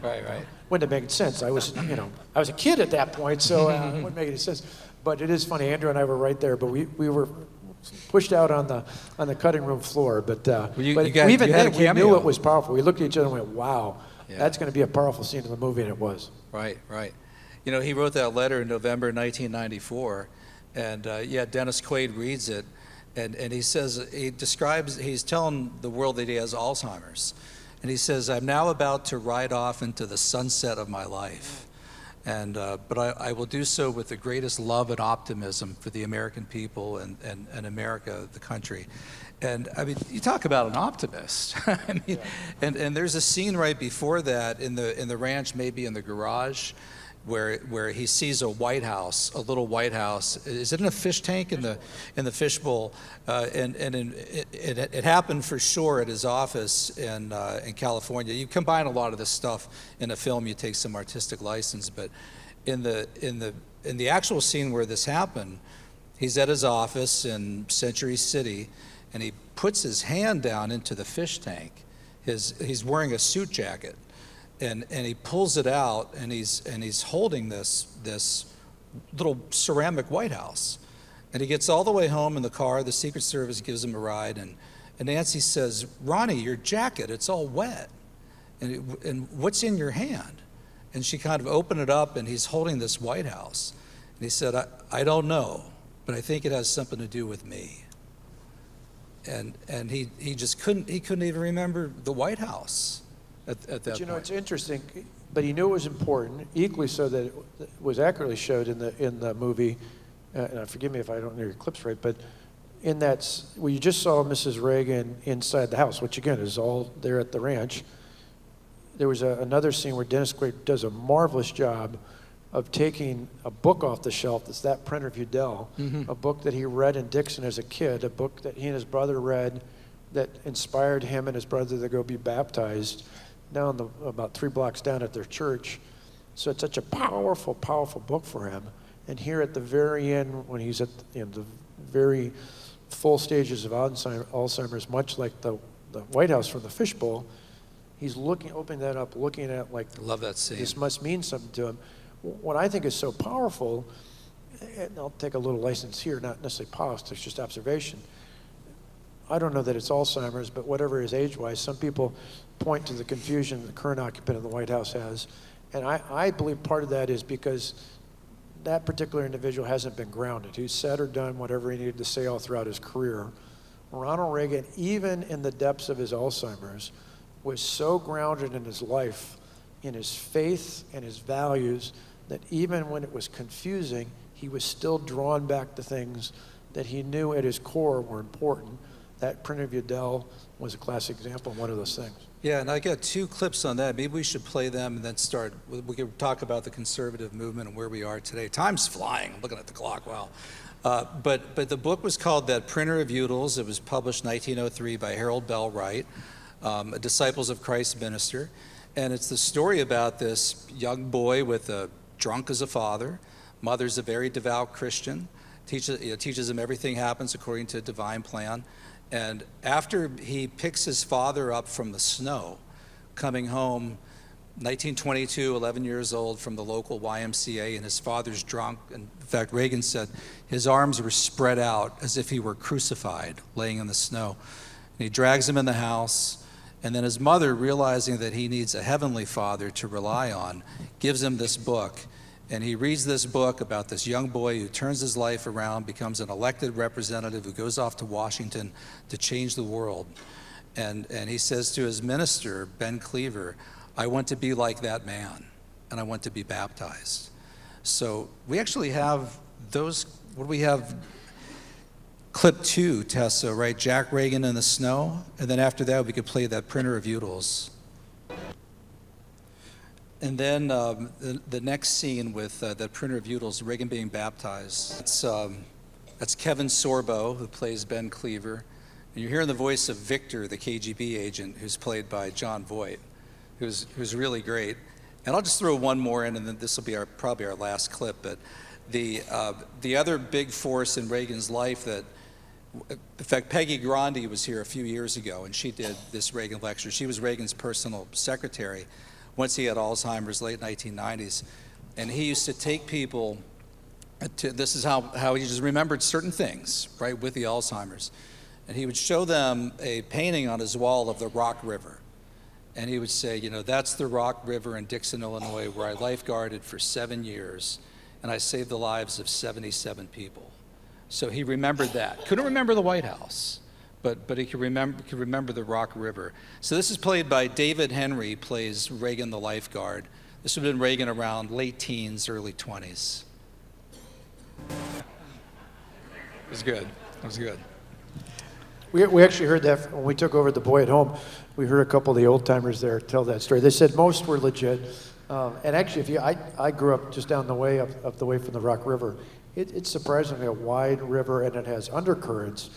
Right. Wouldn't have made sense. I was a kid at that point, so it wouldn't make any sense. But it is funny, Andrew and I were right there, but we were pushed out on the cutting room floor. But even then, we knew it was powerful. We looked at each other and went, wow, that's going to be a powerful scene in the movie, and it was. Right. You know, he wrote that letter in November 1994, and Dennis Quaid reads it, and he says, he's telling the world that he has Alzheimer's. And he says, I'm now about to ride off into the sunset of my life. But I will do so with the greatest love and optimism for the American people and America, the country. And I mean, you talk about an optimist. I mean, and there's a scene right before that in the ranch, maybe in the garage, where he sees a White House, a little White House. Is it in a fish tank in the fish bowl? It happened for sure at his office in California. You combine a lot of this stuff in a film, you take some artistic license, but in the actual scene where this happened, he's at his office in Century City, and he puts his hand down into the fish tank. He's wearing a suit jacket. And he pulls it out, and he's holding this little ceramic White House. And he gets all the way home in the car. The Secret Service gives him a ride, and Nancy says, Ronnie, your jacket, it's all wet. And what's in your hand? And she kind of opened it up, and he's holding this White House. And he said, I don't know, but I think it has something to do with me. And he just couldn't even remember the White House. At that But point. it's interesting, but he knew it was important, equally so that it was accurately showed in the movie, and forgive me if I don't know your clips right, but in that, well, you just saw Mrs. Reagan inside the house, which again is all there at the ranch. There was another scene where Dennis Quaid does a marvelous job of taking a book off the shelf, that's that Printer of Udell, a book that he read in Dixon as a kid, a book that he and his brother read that inspired him and his brother to go be baptized down about 3 blocks down at their church. So it's such a powerful, powerful book for him. And here at the very end, when he's at the very full stages of Alzheimer's, much like the White House from the fishbowl, he's opening that up, looking at it like, I love that scene. this must mean something to him. what I think is so powerful, and I'll take a little license here, not necessarily politics, just observation. I don't know that it's Alzheimer's, but whatever is age-wise, some people point to the confusion the current occupant of the White House has. And I believe part of that is because that particular individual hasn't been grounded. He's said or done whatever he needed to say all throughout his career. Ronald Reagan, even in the depths of his Alzheimer's, was so grounded in his life, in his faith and his values, that even when it was confusing, he was still drawn back to things that he knew at his core were important. That print of Udell was a classic example of one of those things. Yeah, and I got 2 clips on that. Maybe we should play them and then start. We could talk about the conservative movement and where we are today. Time's flying. I'm looking at the clock. Wow. But the book was called That Printer of Udalls. It was published in 1903 by Harold Bell Wright, a Disciples of Christ minister. And it's the story about this young boy with a drunk as a father. Mother's a very devout Christian. Teaches him everything happens according to a divine plan. And after he picks his father up from the snow, coming home, 1922, 11 years old, from the local YMCA, and his father's drunk. In fact, Reagan said his arms were spread out as if he were crucified, laying in the snow. And he drags him in the house, and then his mother, realizing that he needs a heavenly father to rely on, gives him this book. And he reads this book about this young boy who turns his life around, becomes an elected representative who goes off to Washington to change the world. And he says to his minister, Ben Cleaver, I want to be like that man, and I want to be baptized. So we actually have those, what do we have? Clip 2, Tessa, right? Jack Reagan in the snow. And then after that, we could play That Printer of Udalls. And then the next scene with That Printer of Udalls, Reagan being baptized. That's Kevin Sorbo, who plays Ben Cleaver. And you're hearing the voice of Victor, the KGB agent, who's played by John Voight, who's really great. And I'll just throw one more in, and then this will be probably our last clip. But the other big force in Reagan's life that, in fact, Peggy Grande was here a few years ago, and she did this Reagan lecture. She was Reagan's personal secretary once he had Alzheimer's, late 1990s. And he used to take people this is how he just remembered certain things, right, with the Alzheimer's. And he would show them a painting on his wall of the Rock River. And he would say, you know, that's the Rock River in Dixon, Illinois, where I lifeguarded for 7 years, and I saved the lives of 77 people. So he remembered that. Couldn't remember the White House, but he could remember the Rock River. So this is played by David Henry, plays Reagan the lifeguard. This would have been Reagan around late teens, early 20s. It was good. It was good. We actually heard that when we took over the Boy at Home. We heard a couple of the old timers there tell that story. They said most were legit. And actually, I grew up just down the way, up the way from the Rock River. It's surprisingly a wide river, and it has undercurrents.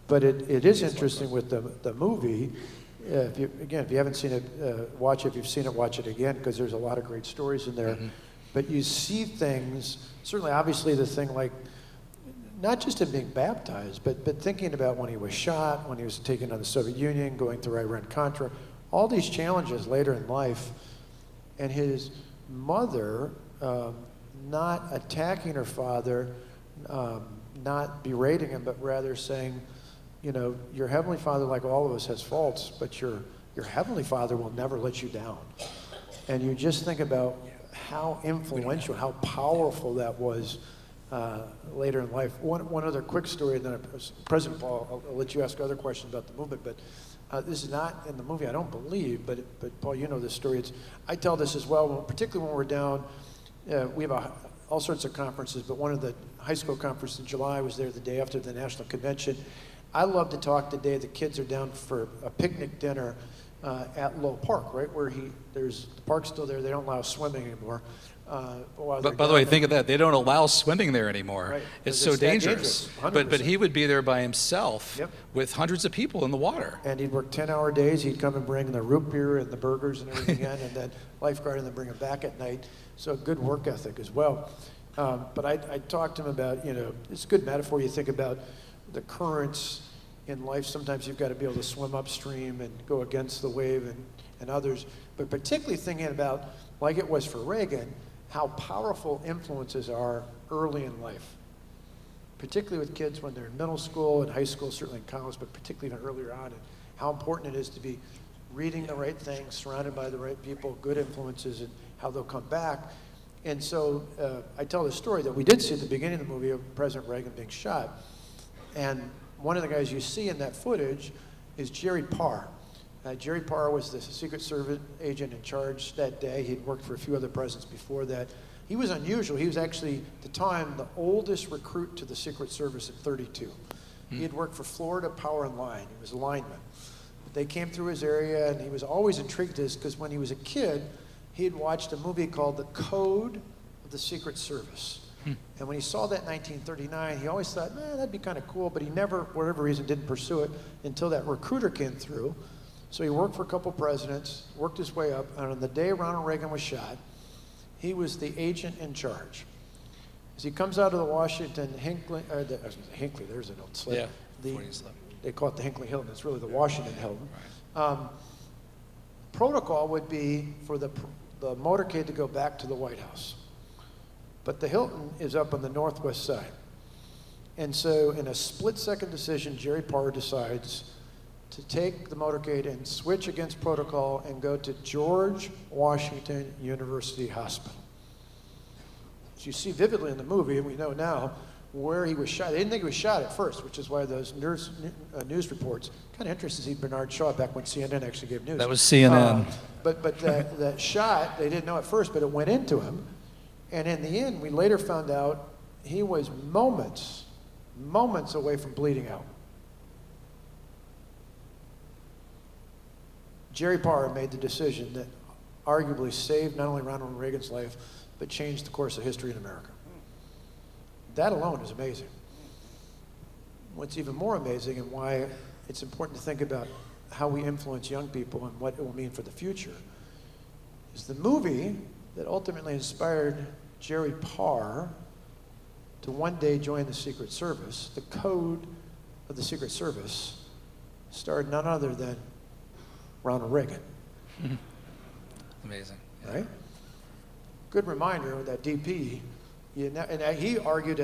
But it is interesting with the movie. If you haven't seen it, watch it. If you've seen it, watch it again, because there's a lot of great stories in there. Mm-hmm. But you see things, certainly obviously the thing like, not just him being baptized, but thinking about when he was shot, when he was taken on the Soviet Union, going through Iran-Contra, all these challenges later in life, and his mother not attacking her father, not berating him, but rather saying, you know, your Heavenly Father, like all of us, has faults, but your Heavenly Father will never let you down. And you just think about how influential, how powerful that was later in life. One other quick story, and then President Paul, I'll let you ask other questions about the movement, but this is not in the movie, I don't believe, but Paul, you know this story. I tell this as well, particularly when we're down, we have all sorts of conferences, but one of the high school conferences in July, I was there the day after the National Convention. I love to talk the day the kids are down for a picnic dinner at Low Park, right, where the park's still there, they don't allow swimming anymore. But by the way, think of that. They don't allow swimming there anymore. Right. It's so dangerous. But he would be there by himself, yep, with hundreds of people in the water. And he'd work 10-hour days. He'd come and bring the root beer and the burgers and everything in, and then lifeguard, and then bring him back at night. So good work ethic as well. But I talked to him about, you know, it's a good metaphor. You think about the currents in life. Sometimes you've got to be able to swim upstream and go against the wave and others. But particularly thinking about, like it was for Reagan, how powerful influences are early in life, particularly with kids when they're in middle school and high school, certainly in college, but particularly even earlier on, and how important it is to be reading the right things, surrounded by the right people, good influences, and how they'll come back. And so I tell this story that we did see at the beginning of the movie of President Reagan being shot. And one of the guys you see in that footage is Jerry Parr. Jerry Parr was the Secret Service agent in charge that day. He'd worked for a few other presidents before that. He was unusual. He was actually, at the time, the oldest recruit to the Secret Service at 32. He had worked for Florida Power and Line. He was a lineman. They came through his area, and he was always intrigued with this because when he was a kid, he had watched a movie called The Code of the Secret Service. And when he saw that in 1939, he always thought, man, that'd be kind of cool, but he never, for whatever reason, didn't pursue it until that recruiter came through. So he worked for a couple presidents, worked his way up, and on the day Ronald Reagan was shot, he was the agent in charge. As he comes out of the Washington Hinckley, there's an old slip. Yeah, They call it the Hinckley Hilton. It's really the Washington Hilton. Protocol would be for the motorcade to go back to the White House. But the Hilton is up on the northwest side. And so in a split-second decision, Jerry Parr decides to take the motorcade and switch against protocol and go to George Washington University Hospital. As you see vividly in the movie, and we know now, where he was shot. They didn't think he was shot at first, which is why those news reports, kind of interesting to see Bernard Shaw back when CNN actually gave news. That was CNN. But that shot, they didn't know at first, but it went into him. And in the end, we later found out he was moments away from bleeding out. Jerry Parr made the decision that arguably saved not only Ronald Reagan's life, but changed the course of history in America. That alone is amazing. What's even more amazing and why it's important to think about how we influence young people and what it will mean for the future is the movie that ultimately inspired Jerry Parr to one day join the Secret Service, The Code of the Secret Service, starred none other than Ronald Reagan. Amazing. Right? Good reminder that DP, and he argued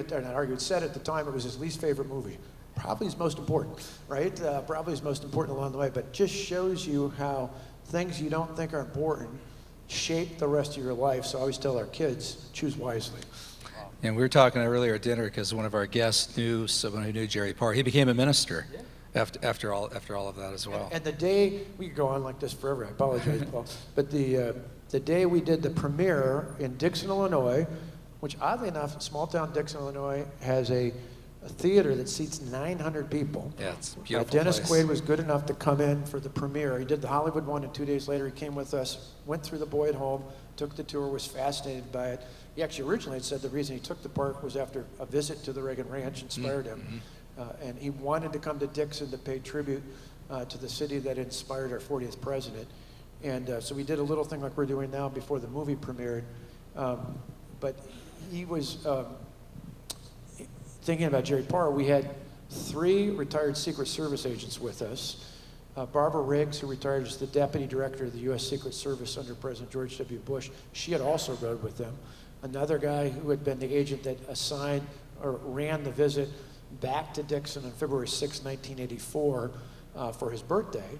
said at the time it was his least favorite movie. Probably his most important, right? Probably his most important along the way, but just shows you how things you don't think are important shape the rest of your life. So I always tell our kids, choose wisely. And we were talking earlier at dinner because one of our guests knew someone who knew Jerry Parr. He became a minister after all of that as well. And the day, we could go on like this forever, I apologize, Paul, but the day we did the premiere in Dixon, Illinois, which oddly enough, small town Dixon, Illinois, has a theater that seats 900 people. Yeah, it's a beautiful Dennis place. Quaid was good enough to come in for the premiere. He did the Hollywood one, and 2 days later he came with us, went through the Boyd home, took the tour, was fascinated by it. He actually originally had said the reason he took the part was after a visit to the Reagan Ranch inspired him. And he wanted to come to Dixon to pay tribute to the city that inspired our 40th president. And so we did a little thing like we're doing now before the movie premiered. But he was thinking about Jerry Parr. We had 3 retired Secret Service agents with us. Barbara Riggs, who retired as the Deputy Director of the U.S. Secret Service under President George W. Bush, she had also rode with them. Another guy who had been the agent that assigned or ran the visit back to Dixon on February 6, 1984 for his birthday.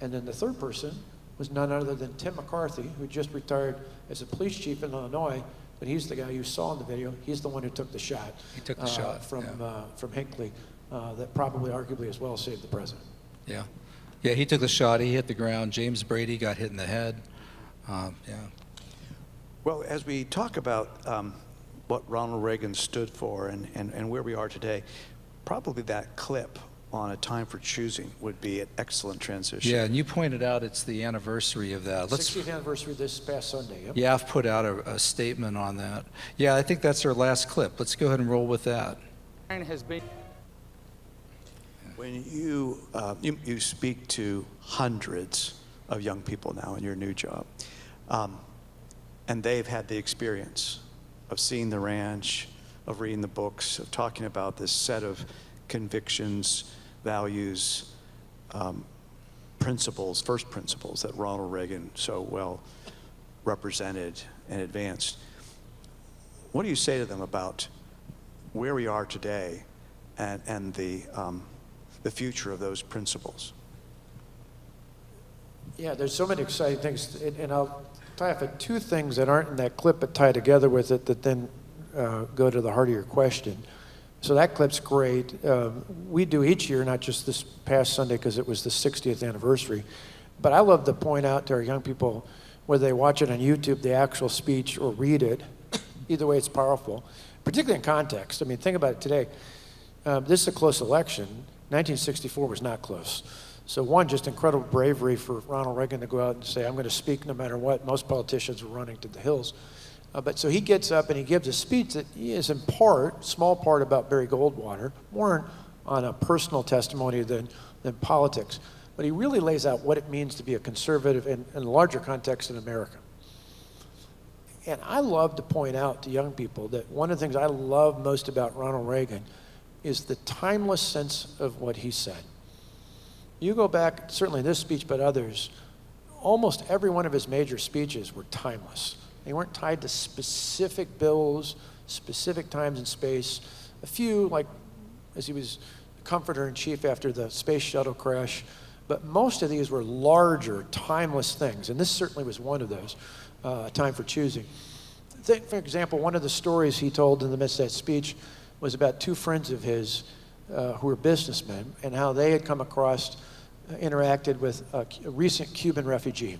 And then the third person was none other than Tim McCarthy, who just retired as a police chief in Illinois, but he's the guy you saw in the video. He's the one who took the shot. He took the shot from Hinckley that probably arguably as well saved the president. Yeah. Yeah, he took the shot. He hit the ground. James Brady got hit in the head. Well, as we talk about what Ronald Reagan stood for and where we are today, probably that clip on A Time for Choosing would be an excellent transition. Yeah, and you pointed out it's the anniversary of that. 60th anniversary this past Sunday. Yep. Yeah, I've put out a statement on that. Yeah, I think that's our last clip. Let's go ahead and roll with that. When you speak to hundreds of young people now in your new job, and they've had the experience of seeing the ranch, of reading the books, of talking about this set of convictions, values, principles, first principles that Ronald Reagan so well represented and advanced. what do you say to them about where we are today and the future of those principles? Yeah, there's so many exciting things, and I'll tie up two things that aren't in that clip but tie together with it that then go to the heart of your question. So that clip's great. We do each year, not just this past Sunday because it was the 60th anniversary, but I love to point out to our young people, whether they watch it on YouTube, the actual speech, or read it, either way it's powerful, particularly in context. I mean, think about it today. This is a close election. 1964 was not close. So one, just incredible bravery for Ronald Reagan to go out and say, I'm going to speak no matter what. Most politicians were running to the hills. But so he gets up and he gives a speech that is in part, small part, about Barry Goldwater, more on a personal testimony than politics. But he really lays out what it means to be a conservative in a larger context in America. And I love to point out to young people that one of the things I love most about Ronald Reagan is the timeless sense of what he said. You go back, certainly this speech, but others, almost every one of his major speeches were timeless. They weren't tied to specific bills, specific times and space. A few, like as he was comforter-in-chief after the space shuttle crash, but most of these were larger, timeless things, and this certainly was one of those, time for choosing. Think, for example, one of the stories he told in the midst of that speech was about two friends of his who were businessmen and how they had come across, interacted with a recent Cuban refugee,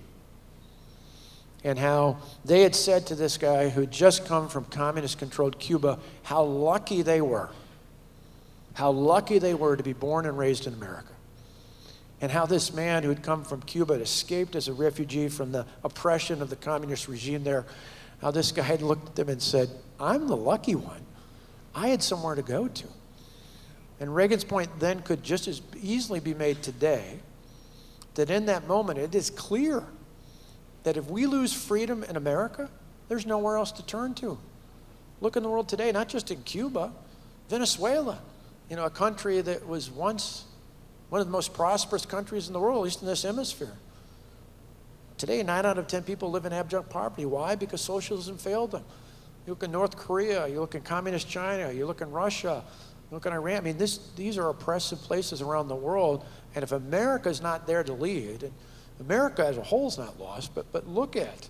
and how they had said to this guy who'd just come from communist-controlled Cuba how lucky they were to be born and raised in America, and how this man who had come from Cuba had escaped as a refugee from the oppression of the communist regime there, how this guy had looked at them and said, I'm the lucky one. I had somewhere to go to. And Reagan's point then could just as easily be made today, that in that moment it is clear that if we lose freedom in America, there's nowhere else to turn to. Look in the world today, not just in Cuba, Venezuela, a country that was once one of the most prosperous countries in the world, at least in this hemisphere. Today, 9 out of 10 people live in abject poverty. Why? Because socialism failed them. You look in North Korea, you look in communist China, you look in Russia, you look in Iran. I mean, these are oppressive places around the world, and if America's not there to lead, and America as a whole is not lost, but look at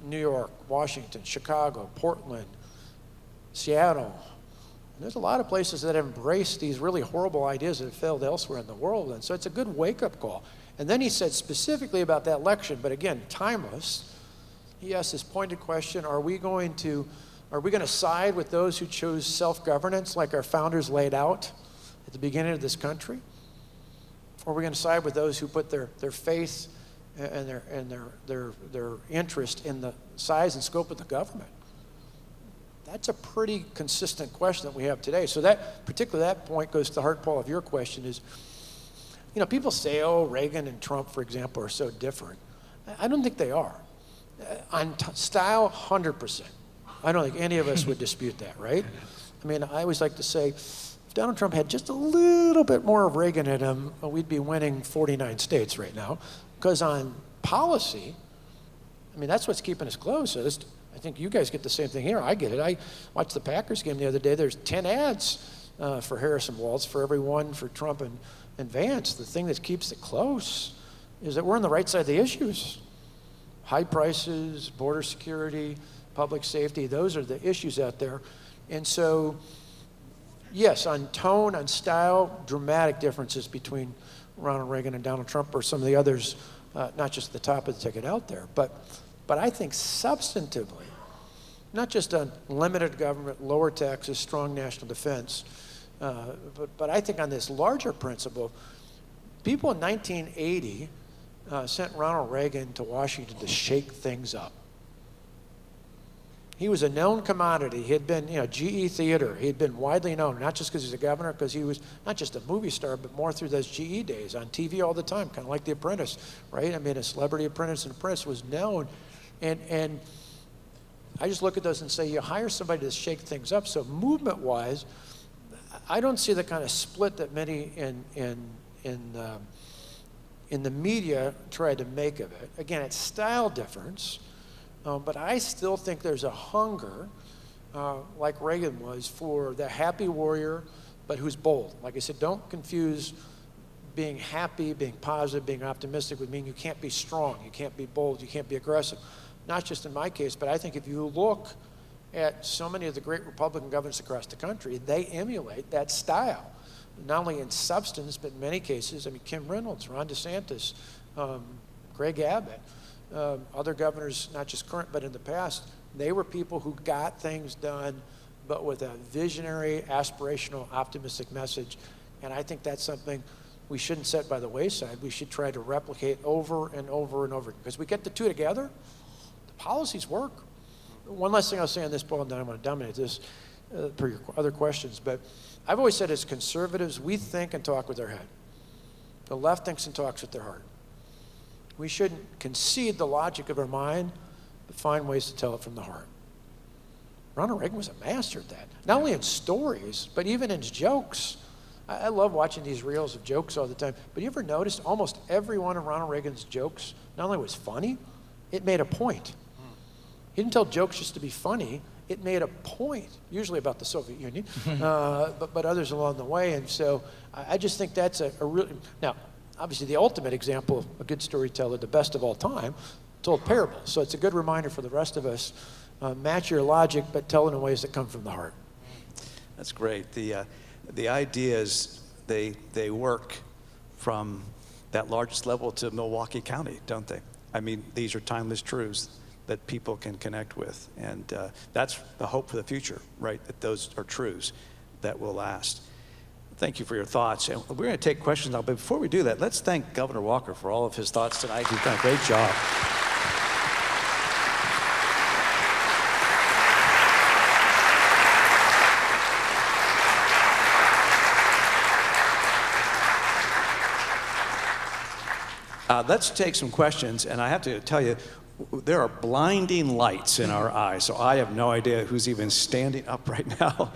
New York, Washington, Chicago, Portland, Seattle. And there's a lot of places that have embraced these really horrible ideas that have failed elsewhere in the world, and so it's a good wake-up call. And then he said specifically about that election, but again, timeless, he asked this pointed question, are we going to side with those who chose self-governance like our founders laid out at the beginning of this country? Or are we going to side with those who put their faith and their interest in the size and scope of the government? That's a pretty consistent question that we have today. So that point goes to the heart, Paul, of your question is, people say, oh, Reagan and Trump, for example, are so different. I don't think they are. On style, 100%. I don't think any of us would dispute that, right? I mean, I always like to say, if Donald Trump had just a little bit more of Reagan in him, we'd be winning 49 states right now. Because on policy, I mean, that's what's keeping us close. So I think you guys get the same thing here. I get it. I watched the Packers game the other day. There's 10 ads for Harrison Waltz for every one for Trump and Vance. The thing that keeps it close is that we're on the right side of the issues. High prices, border security, public safety, those are the issues out there. And so, yes, on tone, on style, dramatic differences between Ronald Reagan and Donald Trump or some of the others, not just the top of the ticket out there. But I think substantively, not just on limited government, lower taxes, strong national defense, but I think on this larger principle, people in 1980 sent Ronald Reagan to Washington to shake things up. He was a known commodity. He had been, GE Theater. He had been widely known, not just because he's a governor, because he was not just a movie star, but more through those GE days on TV all the time, kind of like The Apprentice, right? I mean, a celebrity apprentice and apprentice was known. And I just look at those and say, you hire somebody to shake things up. So movement-wise, I don't see the kind of split that many in the media try to make of it. Again, it's style difference. But I still think there's a hunger like Reagan was, for the happy warrior, but who's bold. Like I said, don't confuse being happy, being positive, being optimistic with meaning you can't be strong, you can't be bold, you can't be aggressive. Not just in my case, but I think if you look at so many of the great Republican governors across the country, they emulate that style, not only in substance, but in many cases. I mean, Kim Reynolds, Ron DeSantis, Greg Abbott, other governors, not just current, but in the past, they were people who got things done, but with a visionary, aspirational, optimistic message. And I think that's something we shouldn't set by the wayside. We should try to replicate over and over and over. Because we get the two together, the policies work. One last thing I'll say on this, Paul, and then I'm going to dominate this for your other questions. But I've always said as conservatives, we think and talk with our head. The left thinks and talks with their heart. We shouldn't concede the logic of our mind, but find ways to tell it from the heart. Ronald Reagan was a master at that. Not only in stories, but even in his jokes. I love watching these reels of jokes all the time. But you ever noticed almost every one of Ronald Reagan's jokes not only was funny, it made a point. He didn't tell jokes just to be funny. It made a point, usually about the Soviet Union, but others along the way. And so I just think that's a really, now, obviously the ultimate example of a good storyteller, the best of all time, told parables. So it's a good reminder for the rest of us, match your logic, but tell it in ways that come from the heart. That's great. The ideas, they work from that largest level to Milwaukee County, don't they? I mean, these are timeless truths that people can connect with. And that's the hope for the future, right? That those are truths that will last. Thank you for your thoughts. And we're going to take questions now. But before we do that, let's thank Governor Walker for all of his thoughts tonight. He's done a great job. Let's take some questions, and I have to tell you, there are blinding lights in our eyes, so I have no idea who's even standing up right now.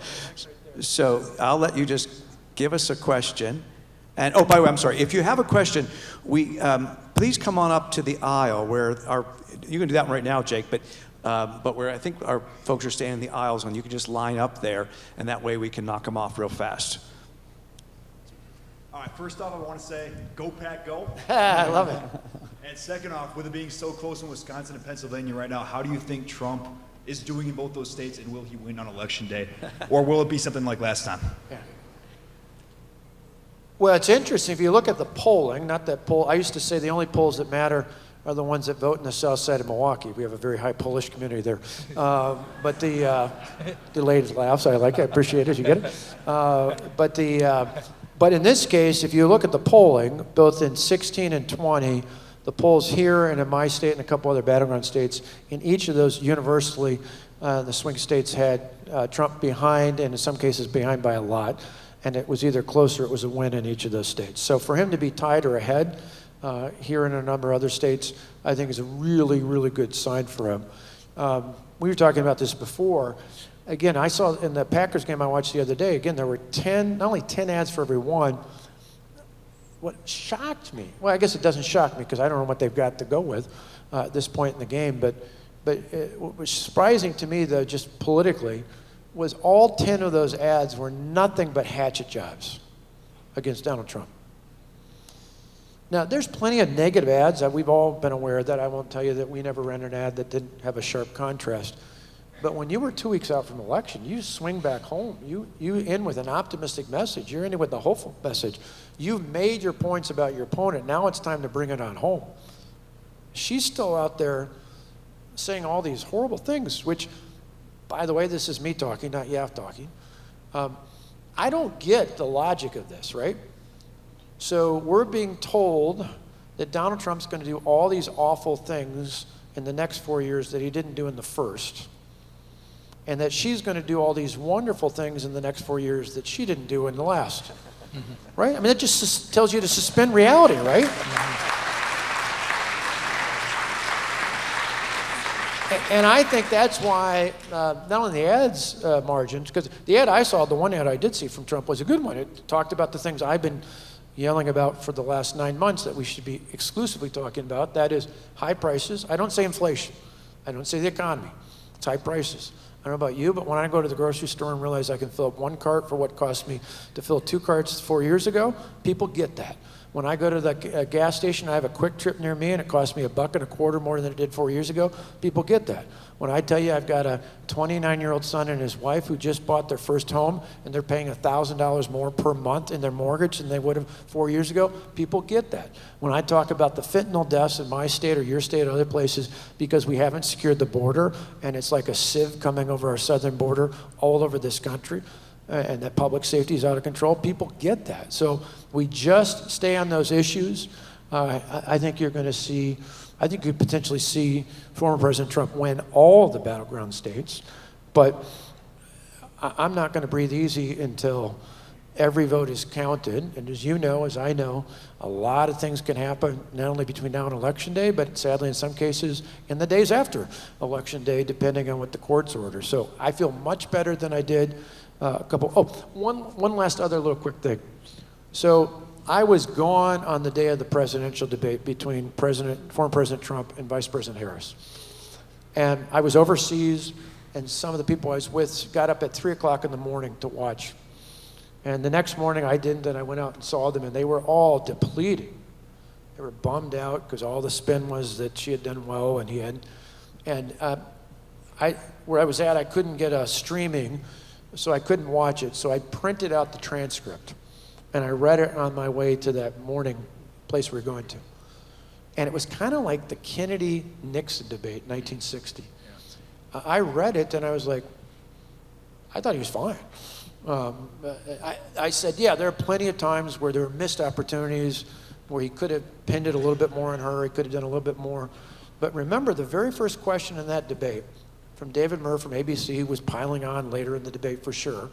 So I'll let you just give us a question. And oh, by the way, I'm sorry, if you have a question, please come on up to the aisle where you can do that one right now, Jake, but where I think our folks are standing in the aisles, and you can just line up there, and that way we can knock them off real fast. All right, first off, I want to say, go Pack, go. I love it. And second off, with it being so close in Wisconsin and Pennsylvania right now, how do you think Trump is doing in both those states, and will he win on Election Day? Or will it be something like last time? Yeah. Well, it's interesting. If you look at the polling, not that poll, I used to say the only polls that matter are the ones that vote in the south side of Milwaukee. We have a very high Polish community there. But the delayed laughs, I like it, I appreciate it, you get it? But in this case, if you look at the polling, both in 16 and 20, the polls here and in my state and a couple other battleground states, in each of those universally, the swing states had Trump behind, and in some cases behind by a lot. And it was either close or it was a win in each of those states. So for him to be tied or ahead here and in a number of other states, I think is a really, really good sign for him. We were talking about this before. Again, I saw in the Packers game I watched the other day, again, there were not only 10 ads for every one. What shocked me, well, I guess it doesn't shock me because I don't know what they've got to go with at this point in the game, but what was surprising to me, though, just politically, was all 10 of those ads were nothing but hatchet jobs against Donald Trump. Now, there's plenty of negative ads. We've all been aware of that. I won't tell you that we never ran an ad that didn't have a sharp contrast. But when you were 2 weeks out from election, you swing back home. You in with an optimistic message. You're in with a hopeful message. You've made your points about your opponent. Now it's time to bring it on home. She's still out there saying all these horrible things, which, by the way, this is me talking, not Yaf talking. I don't get the logic of this, right? So we're being told that Donald Trump's going to do all these awful things in the next 4 years that he didn't do in the first, and that she's going to do all these wonderful things in the next 4 years that she didn't do in the last, right? I mean, that just tells you to suspend reality, right? And I think that's why, not only the ads margins, because the ad I saw, the one ad I did see from Trump was a good one. It talked about the things I've been yelling about for the last 9 months that we should be exclusively talking about. That is high prices. I don't say inflation. I don't say the economy. It's high prices. I don't know about you, but when I go to the grocery store and realize I can fill up one cart for what cost me to fill 2 carts 4 years ago, people get that. When I go to the gas station, I have a Quick Trip near me and it costs me $1.25 more than it did 4 years ago, people get that. When I tell you I've got a 29-year-old son and his wife who just bought their first home and they're paying $1,000 more per month in their mortgage than they would have 4 years ago, people get that. When I talk about the fentanyl deaths in my state or your state or other places because we haven't secured the border and it's like a sieve coming over our southern border all over this country, and that public safety is out of control, people get that. So we just stay on those issues. I think you're going to see, I think you could potentially see former President Trump win all the battleground states, but I'm not going to breathe easy until every vote is counted. And as you know, as I know, a lot of things can happen not only between now and Election Day, but sadly in some cases in the days after Election Day, depending on what the courts order. So I feel much better than I did one last other little quick thing. So I was gone on the day of the presidential debate between former President Trump and Vice President Harris. And I was overseas, and some of the people I was with got up at 3 o'clock in the morning to watch. And the next morning I didn't, and I went out and saw them, and they were all depleted. They were bummed out because all the spin was that she had done well and he hadn't. And where I was at, I couldn't get a streaming, so I couldn't watch it. So I printed out the transcript and I read it on my way to that morning place we were going to. And it was kind of like the Kennedy-Nixon debate in 1960. Yeah. I read it and I was like, I thought he was fine. I said, yeah, there are plenty of times where there were missed opportunities, where he could have pinned it a little bit more on her, he could have done a little bit more. But remember, the very first question in that debate, from David Murr from ABC, who was piling on later in the debate for sure.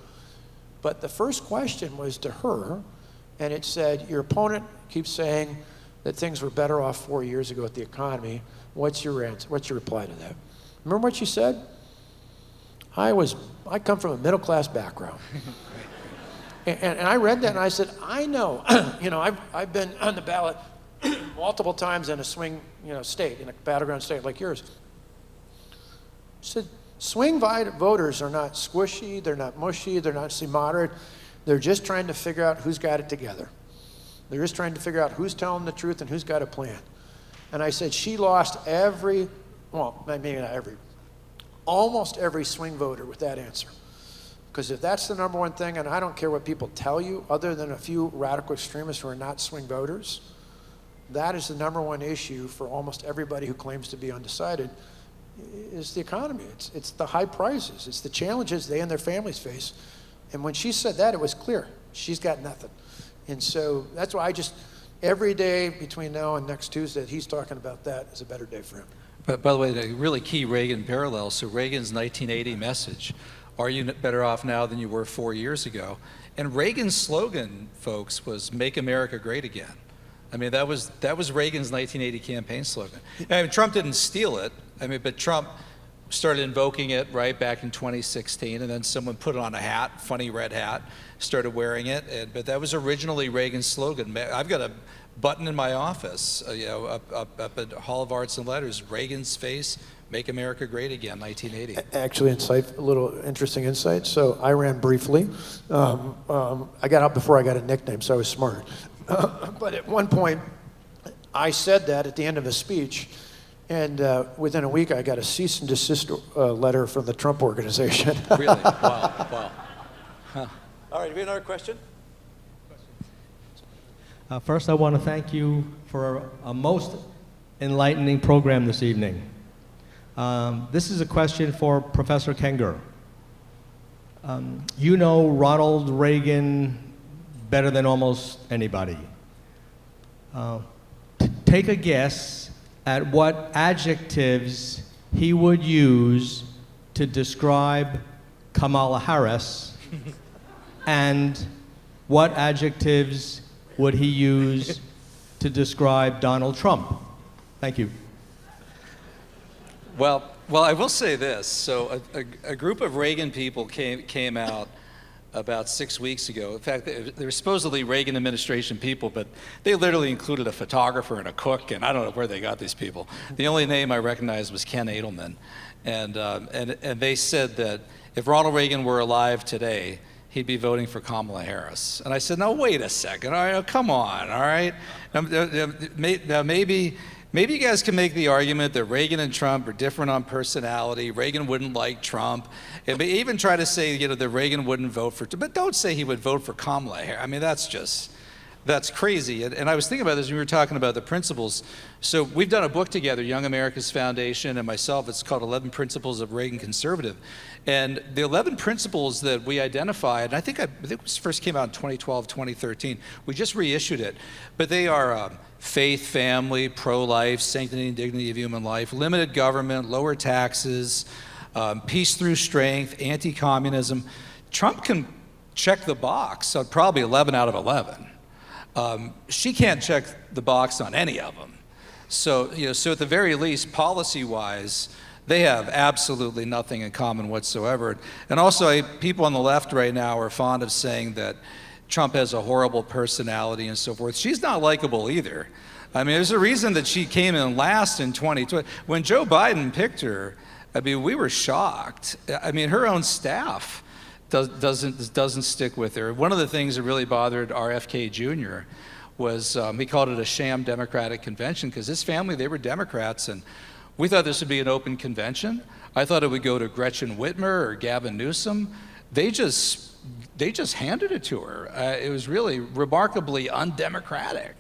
But the first question was to her, and it said, your opponent keeps saying that things were better off 4 years ago with the economy. What's your answer? What's your reply to that? Remember what she said? I come from a middle-class background. and I read that and I said, I know, I've been on the ballot multiple times in a swing, state, in a battleground state like yours. Said, swing voters are not squishy, they're not mushy, they're not moderate. They're just trying to figure out who's got it together. They're just trying to figure out who's telling the truth and who's got a plan. And I said she lost almost every swing voter with that answer. Because if that's the number one thing, and I don't care what people tell you, other than a few radical extremists who are not swing voters, that is the number one issue for almost everybody who claims to be undecided, is the economy. It's the high prices. It's the challenges they and their families face. And when she said that, it was clear. She's got nothing. And so that's why every day between now and next Tuesday, he's talking about that is a better day for him. But by the way, the really key Reagan parallel, so Reagan's 1980 message, are you better off now than you were 4 years ago? And Reagan's slogan, folks, was "Make America Great Again." I mean, that was Reagan's 1980 campaign slogan. I mean, Trump didn't steal it. I mean, but Trump started invoking it right back in 2016, and then someone put it on a hat, funny red hat, started wearing it. But that was originally Reagan's slogan. I've got a button in my office, up at Hall of Arts and Letters, Reagan's face, "Make America Great Again," 1980. Actually, a little interesting insight. So I ran briefly. I got out before I got a nickname, so I was smart. But at one point, I said that at the end of a speech, and within a week, I got a cease and desist letter from the Trump organization. Really? Wow. Huh. All right, do we have another question? First, I want to thank you for a most enlightening program this evening. This is a question for Professor Kengor. You know Ronald Reagan better than almost anybody. Take a guess at what adjectives he would use to describe Kamala Harris, and what adjectives would he use to describe Donald Trump? Thank you. Well, I will say this. So a group of Reagan people came out about 6 weeks ago. In fact, they were supposedly Reagan administration people, but they literally included a photographer and a cook, and I don't know where they got these people. The only name I recognized was Ken Edelman. And they said that if Ronald Reagan were alive today, he'd be voting for Kamala Harris. And I said, no, wait a second, all right, come on, all right? Now maybe you guys can make the argument that Reagan and Trump are different on personality. Reagan wouldn't like Trump. And even try to say, that Reagan wouldn't vote for, but don't say he would vote for Kamala Harris. I mean, that's crazy. And I was thinking about this when we were talking about the principles. So we've done a book together, Young America's Foundation and myself. It's called 11 Principles of Reagan Conservative. And the 11 principles that we identified, and I think it first came out in 2012, 2013. We just reissued it. But they are faith, family, pro-life, sanctity and dignity of human life, limited government, lower taxes, peace through strength, anti-communism. Trump can check the box on probably 11 out of 11. She can't check the box on any of them. So, so at the very least, policy-wise, they have absolutely nothing in common whatsoever. And also, people on the left right now are fond of saying that Trump has a horrible personality and so forth. She's not likable either. I mean, there's a reason that she came in last in 2020. When Joe Biden picked her, I mean, we were shocked. I mean, her own staff doesn't stick with her. One of the things that really bothered RFK Jr. was he called it a sham Democratic convention because his family, they were Democrats, and we thought this would be an open convention. I thought it would go to Gretchen Whitmer or Gavin Newsom. They just handed it to her. It was really remarkably undemocratic,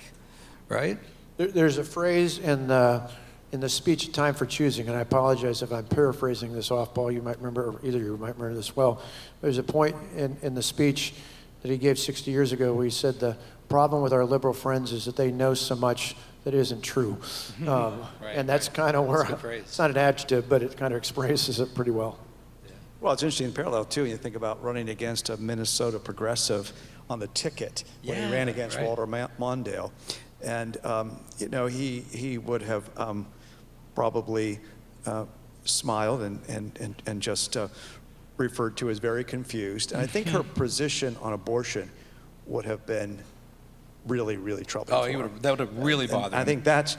right? There's a phrase in the speech, Time for Choosing, and I apologize if I'm paraphrasing this off, Paul, you might remember, or either of you might remember this well. There's a point in the speech that he gave 60 years ago where he said the problem with our liberal friends is that they know so much that isn't true. And that's kind of where, it's not an adjective, but it kind of expresses it pretty well. Well, it's interesting in parallel, too, you think about running against a Minnesota progressive on the ticket when he ran against Walter Mondale. And, he would have probably smiled and just referred to as very confused. And I think her position on abortion would have been really, really troubling. That would have really bothered him. I think that's,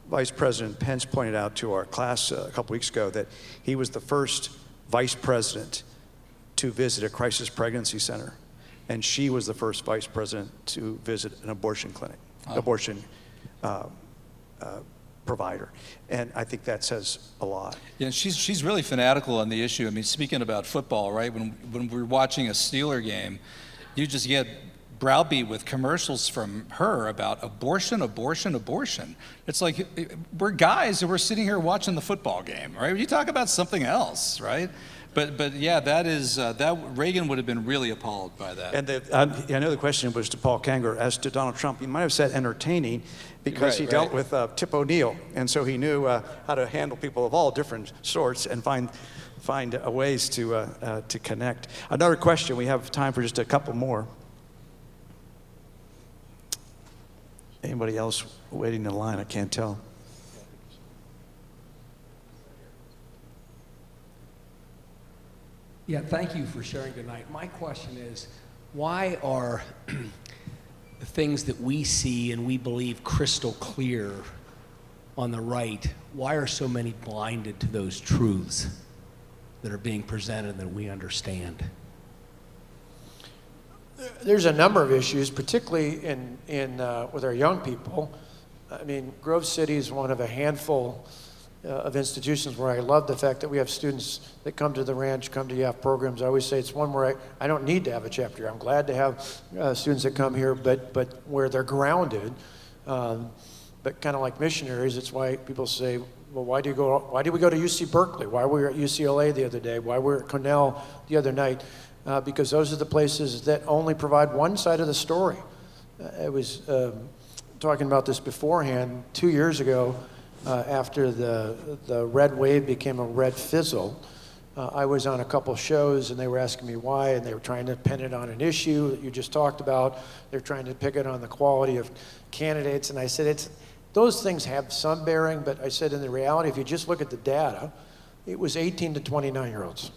Vice President Pence pointed out to our class a couple weeks ago that he was the first vice president to visit a crisis pregnancy center, and she was the first vice president to visit an abortion clinic, abortion provider. And I think that says a lot. Yeah, she's really fanatical on the issue. I mean, speaking about football, right? When we're watching a Steeler game, you just get browbeat with commercials from her about abortion. It's like, we're guys and we're sitting here watching the football game, right? You talk about something else, right? But yeah, that Reagan would have been really appalled by that. And I know the question was to Paul Kengor. As to Donald Trump, he might have said entertaining because he dealt with Tip O'Neill, and so he knew how to handle people of all different sorts and find ways to connect. Another question. We have time for just a couple more. Anybody else waiting in line? I can't tell. Yeah, thank you for sharing tonight. My question is, why are the things that we see and we believe crystal clear on the right, why are so many blinded to those truths that are being presented that we understand? There's a number of issues, particularly with our young people. I mean, Grove City is one of a handful of institutions where I love the fact that we have students that come to the ranch, come to YAF programs. I always say it's one where I don't need to have a chapter. I'm glad to have students that come here, but where they're grounded, but kind of like missionaries. It's why people say, well, why do we go to UC Berkeley? Why were we at UCLA the other day? Why were we at Cornell the other night? Because those are the places that only provide one side of the story. I was talking about this beforehand. 2 years ago, after the red wave became a red fizzle, I was on a couple shows and they were asking me why, and they were trying to pin it on an issue that you just talked about. They're trying to pick it on the quality of candidates, and I said, those things have some bearing, but I said in the reality, if you just look at the data, it was 18 to 29-year-olds.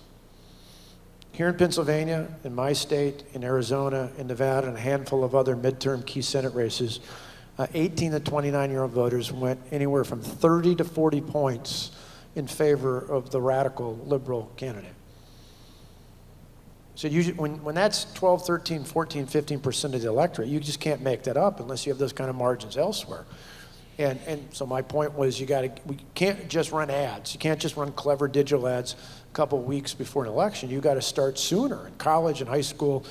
Here in Pennsylvania, in my state, in Arizona, in Nevada, and a handful of other midterm key Senate races, 18 to 29-year-old voters went anywhere from 30 to 40 points in favor of the radical liberal candidate. So when that's 12, 13, 14, 15% of the electorate, you just can't make that up unless you have those kind of margins elsewhere. And so my point was we can't just run ads. You can't just run clever digital ads a couple weeks before an election. You got to start sooner in college and high school,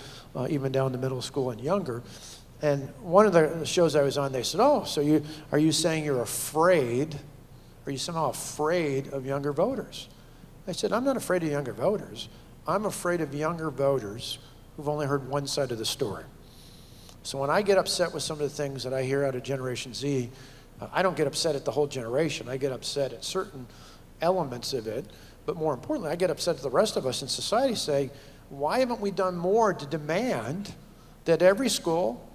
even down to middle school and younger. And one of the shows I was on, they said, oh, so are you saying you're afraid, are you somehow afraid of younger voters? I said, I'm not afraid of younger voters. I'm afraid of younger voters who've only heard one side of the story. So when I get upset with some of the things that I hear out of Generation Z, I don't get upset at the whole generation. I get upset at certain elements of it. But more importantly, I get upset at the rest of us in society saying, why haven't we done more to demand that every school,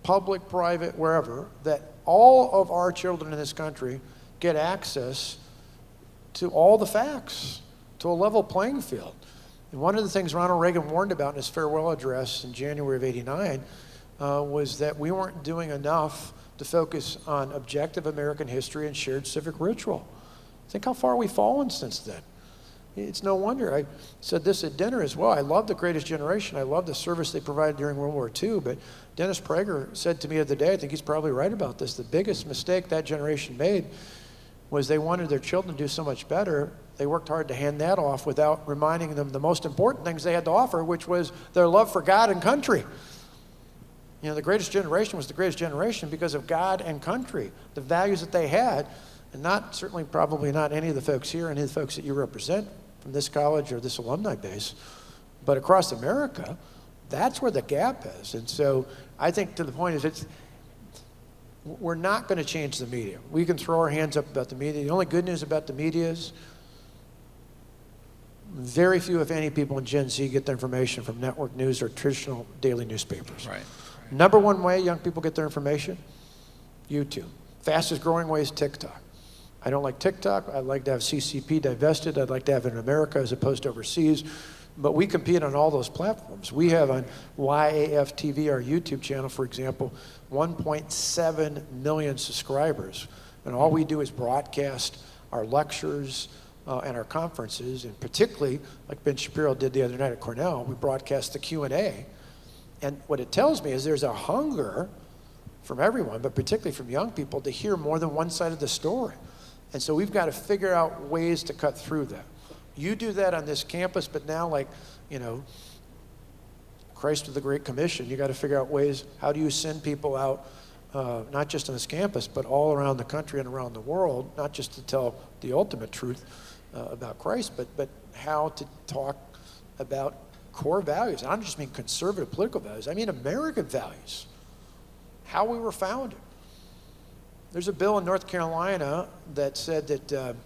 public, private, wherever, that all of our children in this country get access to all the facts, to a level playing field. And one of the things Ronald Reagan warned about in his farewell address in January of '89 was that we weren't doing enough to focus on objective American history and shared civic ritual. Think how far we've fallen since then. It's no wonder. I said this at dinner as well. I love The Greatest Generation. I love the service they provided during World War II, but Dennis Prager said to me the other day, I think he's probably right about this, the biggest mistake that generation made was they wanted their children to do so much better. They worked hard to hand that off without reminding them the most important things they had to offer, which was their love for God and country. You know, the greatest generation was the greatest generation because of God and country, the values that they had, and not, certainly probably not any of the folks here, any of the folks that you represent from this college or this alumni base, but across America, that's where the gap is. And so I think to the point is we're not going to change the media. We can throw our hands up about the media. The only good news about the media is very few, if any, people in Gen Z get their information from network news or traditional daily newspapers. Right. Number one way young people get their information, YouTube. Fastest growing way is TikTok. I don't like TikTok. I'd like to have CCP divested. I'd like to have it in America as opposed to overseas. But we compete on all those platforms. We have on YAF TV, our YouTube channel, for example, 1.7 million subscribers. And all we do is broadcast our lectures and our conferences, and particularly, like Ben Shapiro did the other night at Cornell, we broadcast the Q&A. And what it tells me is there's a hunger from everyone, but particularly from young people, to hear more than one side of the story. And so we've got to figure out ways to cut through that. You do that on this campus, but now, like, you know, Christ with the Great Commission, you got to figure out ways, how do you send people out, not just on this campus, but all around the country and around the world, not just to tell the ultimate truth about Christ, but how to talk about core values. And I don't just mean conservative political values, I mean American values, how we were founded. There's a bill in North Carolina that said that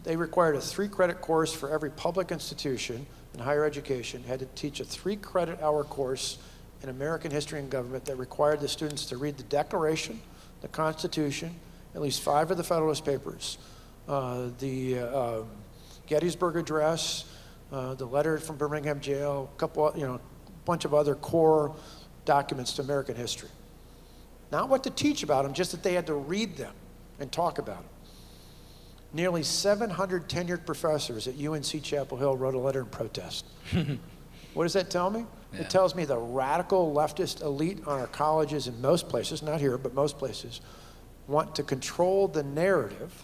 they required a 3-credit course for every public institution in higher education, had to teach a 3-credit-hour course in American history and government that required the students to read the Declaration, the Constitution, at least 5 of the Federalist Papers, the Gettysburg Address, the letter from Birmingham Jail, a couple, a bunch of other core documents to American history. Not what to teach about them, just that they had to read them and talk about them. Nearly 700 tenured professors at UNC Chapel Hill wrote a letter in protest. What does that tell me? Yeah. It tells me the radical leftist elite on our colleges in most places, not here, but most places, want to control the narrative,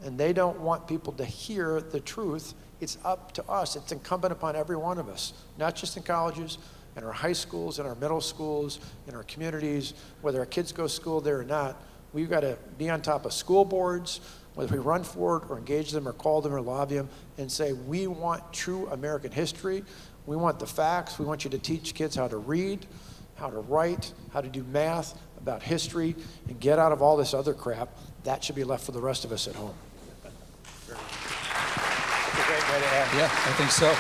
and they don't want people to hear the truth. It's up to us. It's incumbent upon every one of us, not just in colleges, in our high schools, in our middle schools, in our communities, whether our kids go to school there or not. We've got to be on top of school boards, whether we run for it or engage them or call them or lobby them, and say, we want true American history. We want the facts. We want you to teach kids how to read, how to write, how to do math, about history, and get out of all this other crap. That should be left for the rest of us at home. That's a great way to end. Yeah, I think so.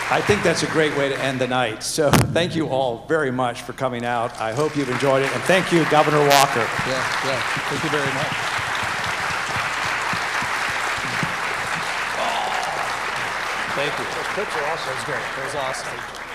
I think that's a great way to end the night. So thank you all very much for coming out. I hope you've enjoyed it. And thank you, Governor Walker. Yeah. Thank you very much. Thank you. The picture also is great. That was awesome.